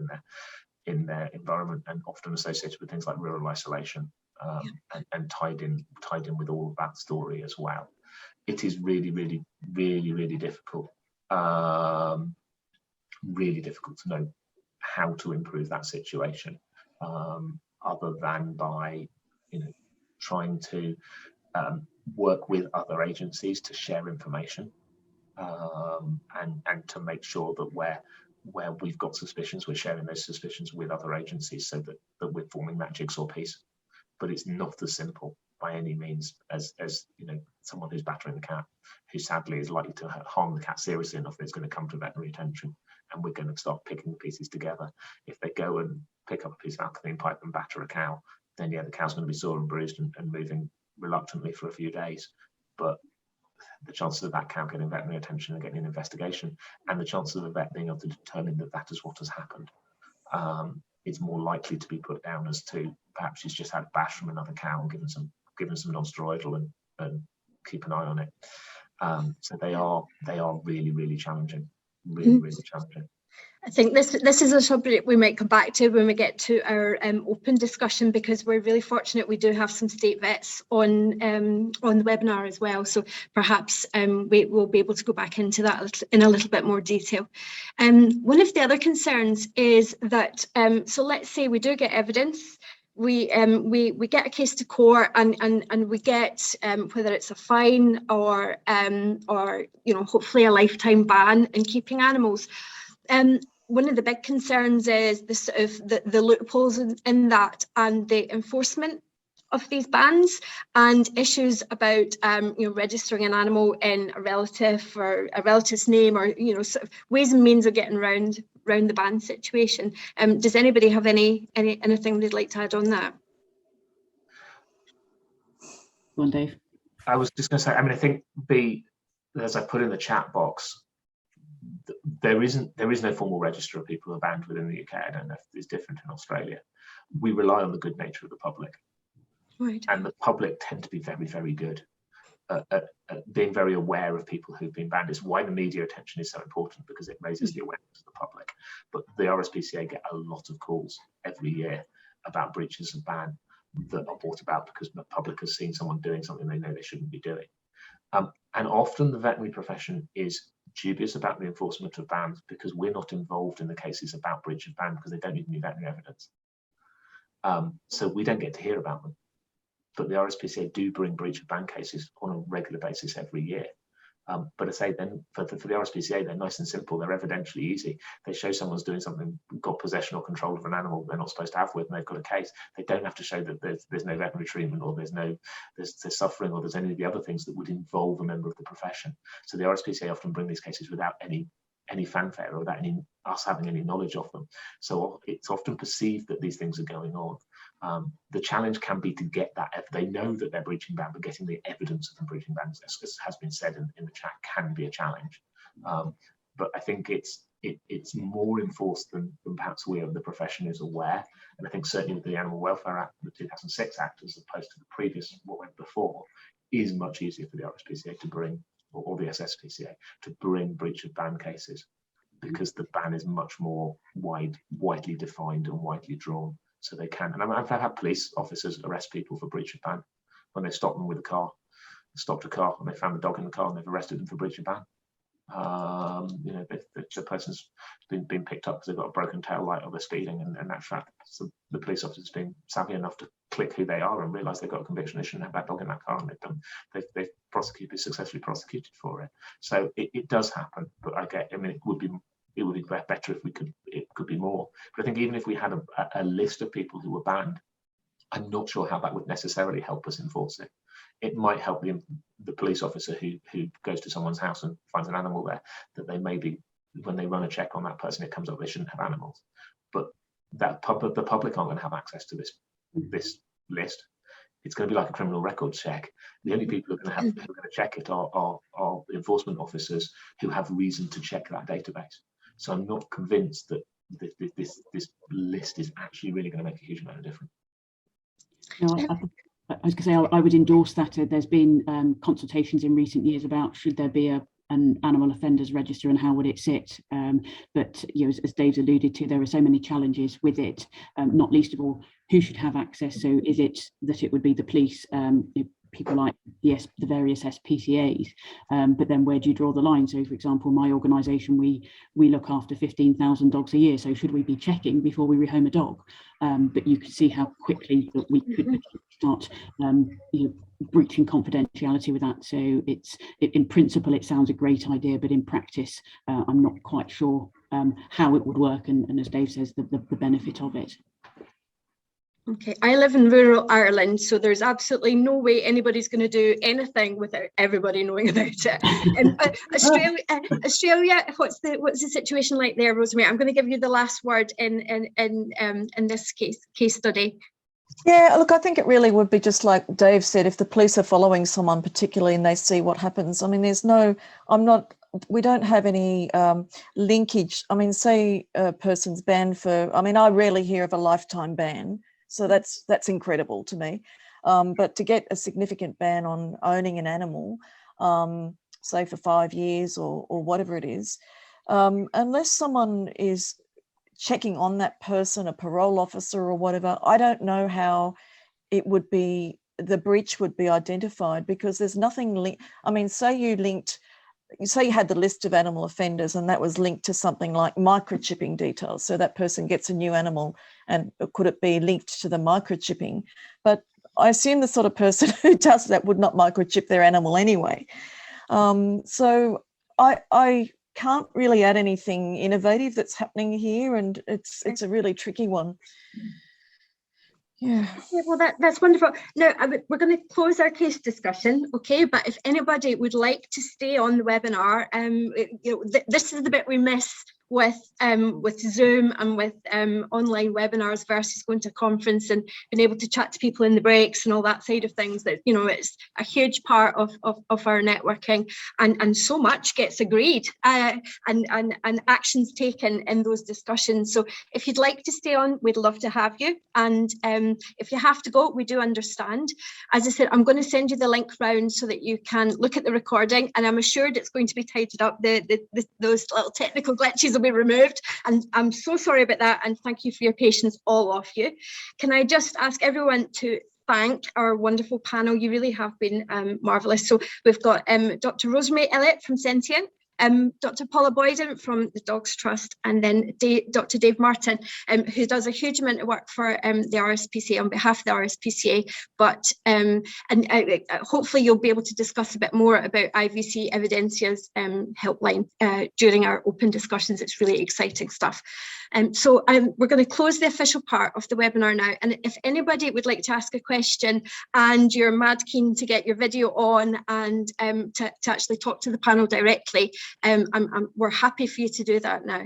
in their environment, and often associated with things like rural isolation, and tied in with all of that story as well. It is really, really, really, really difficult. Really difficult to know how to improve that situation, other than by trying to work with other agencies to share information, and to make sure that where we've got suspicions, we're sharing those suspicions with other agencies, so that we're forming that jigsaw piece. But it's not as simple by any means as someone who's battering the cat, who sadly is likely to harm the cat seriously enough that it's going to come to veterinary attention, and we're going to start picking the pieces together. If they go and pick up a piece of alkaline pipe and batter a cow, then the cow's going to be sore and bruised and moving reluctantly for a few days. But the chances of that cow getting veterinary attention and getting an investigation, and the chances of a vet being able to determine that is what has happened, is more likely to be put down as to perhaps she's just had a bash from another cow and given some non-steroidal and keep an eye on it. So they are really, really challenging, really challenging. I think this is a subject we might come back to when we get to our open discussion, because we're really fortunate we do have some state vets on the webinar as well. So perhaps we will be able to go back into that in a little bit more detail. One of the other concerns is that, so let's say we do get evidence, we get a case to court, and we get whether it's a fine or hopefully a lifetime ban in keeping animals. One of the big concerns is the loopholes in that, and the enforcement of these bans, and issues about registering an animal in a relative or a relative's name, or sort of ways and means of getting around the ban situation. Does anybody have anything they'd like to add on that? Go on, Dave. I was just going to say, I think as I put in the chat box, there is no formal register of people who are banned within the UK. I don't know if it's different in Australia. We rely on the good nature of the public, right? And the public tend to be very, very good at being very aware of people who've been banned. It's why the media attention is so important, because it raises the awareness of the public. But the RSPCA get a lot of calls every year about breaches of ban that are brought about because the public has seen someone doing something they know they shouldn't be doing. And often the veterinary profession is dubious about the enforcement of bans because we're not involved in the cases about breach of ban, because they don't need any veterinary evidence. So we don't get to hear about them. But the RSPCA do bring breach of ban cases on a regular basis every year. But I say then for the RSPCA, they're nice and simple. They're evidentially easy. They show someone's doing something, got possession or control of an animal they're not supposed to have with, and they've got a case. They don't have to show that there's no veterinary treatment, or there's suffering, or there's any of the other things that would involve a member of the profession. So the RSPCA often bring these cases without any fanfare, or without us having any knowledge of them. So it's often perceived that these things are going on. The challenge can be to get that. If they know that they're breaching ban, but getting the evidence of them breaching ban, as has been said in the chat, can be a challenge. But I think it's more enforced than perhaps we of the profession is aware. And I think certainly with the Animal Welfare Act, the 2006 Act, as opposed to the previous, what went before, is much easier for the RSPCA to bring, or the SSPCA, to bring breach of ban cases, because the ban is much more widely defined and widely drawn. So they can, and I've had police officers arrest people for breach of ban when they stopped them with a car. They stopped a car and they found the dog in the car, and they've arrested them for breach of ban. The person's been picked up because they've got a broken tail light, or they're speeding, and that fact, so the police officer's been savvy enough to click who they are and realise they've got a conviction. They shouldn't have that dog in that car, and they've successfully prosecuted for it. So it does happen, but it would be better if it could be more. But I think even if we had a list of people who were banned, I'm not sure how that would necessarily help us enforce it. It might help the police officer who goes to someone's house and finds an animal there, that they maybe, when they run a check on that person, it comes up they shouldn't have animals. But the public aren't going to have access to this list. It's going to be like a criminal records check. The only people who are going to check it are enforcement officers who have reason to check that database. So I'm not convinced that this list is actually really going to make a huge amount of difference. No, I was going to say I would endorse that. There's been consultations in recent years about should there be an animal offenders register and how would it sit. But as Dave's alluded to, there are so many challenges with it, not least of all who should have access. So is it that it would be the police, people like the various SPCAs, but then where do you draw the line? So for example, my organisation, we look after 15,000 dogs a year, so should we be checking before we rehome a dog? But you can see how quickly that we could start breaching confidentiality with that. So in principle it sounds a great idea, but in practice I'm not quite sure how it would work, and as Dave says, the benefit of it. Okay, I live in rural Ireland, so there's absolutely no way anybody's going to do anything without everybody knowing about it. Australia, what's the situation like there, Rosemary? I'm going to give you the last word in this case study. Yeah, look, I think it really would be just like Dave said, if the police are following someone particularly and they see what happens. I mean, we don't have any linkage. I mean, say a person's banned for, I rarely hear of a lifetime ban. So that's incredible to me. But to get a significant ban on owning an animal, say for 5 years or whatever it is, unless someone is checking on that person, a parole officer or whatever, I don't know how it would be, the breach would be identified, because there's nothing say you had the list of animal offenders and that was linked to something like microchipping details. So that person gets a new animal, and could it be linked to the microchipping? But I assume the sort of person who does that would not microchip their animal anyway. So I can't really add anything innovative that's happening here, and it's a really tricky one. Yeah. Well, that's wonderful. Now, we're going to close our case discussion, okay? But if anybody would like to stay on the webinar, this is the bit we miss with Zoom and with online webinars versus going to a conference and being able to chat to people in the breaks and all that side of things. That it's a huge part of our networking, and so much gets agreed and actions taken in those discussions. So if you'd like to stay on, we'd love to have you. And if you have to go, we do understand. As I said, I'm going to send you the link round so that you can look at the recording, and I'm assured it's going to be tidied up. Those little technical glitches will be removed, and I'm so sorry about that, and thank you for your patience, all of you. Can I just ask everyone to thank our wonderful panel? You really have been marvellous. So we've got Dr. Rosemary Elliot from Sentient, Dr Paula Boyden from the Dogs Trust, and then Dr Dave Martin, who does a huge amount of work for the RSPCA on behalf of the RSPCA, but hopefully you'll be able to discuss a bit more about IVC Evidencia's helpline during our open discussions. It's really exciting stuff. So we're going to close the official part of the webinar now, and if anybody would like to ask a question and you're mad keen to get your video on and to actually talk to the panel directly, we're happy for you to do that now.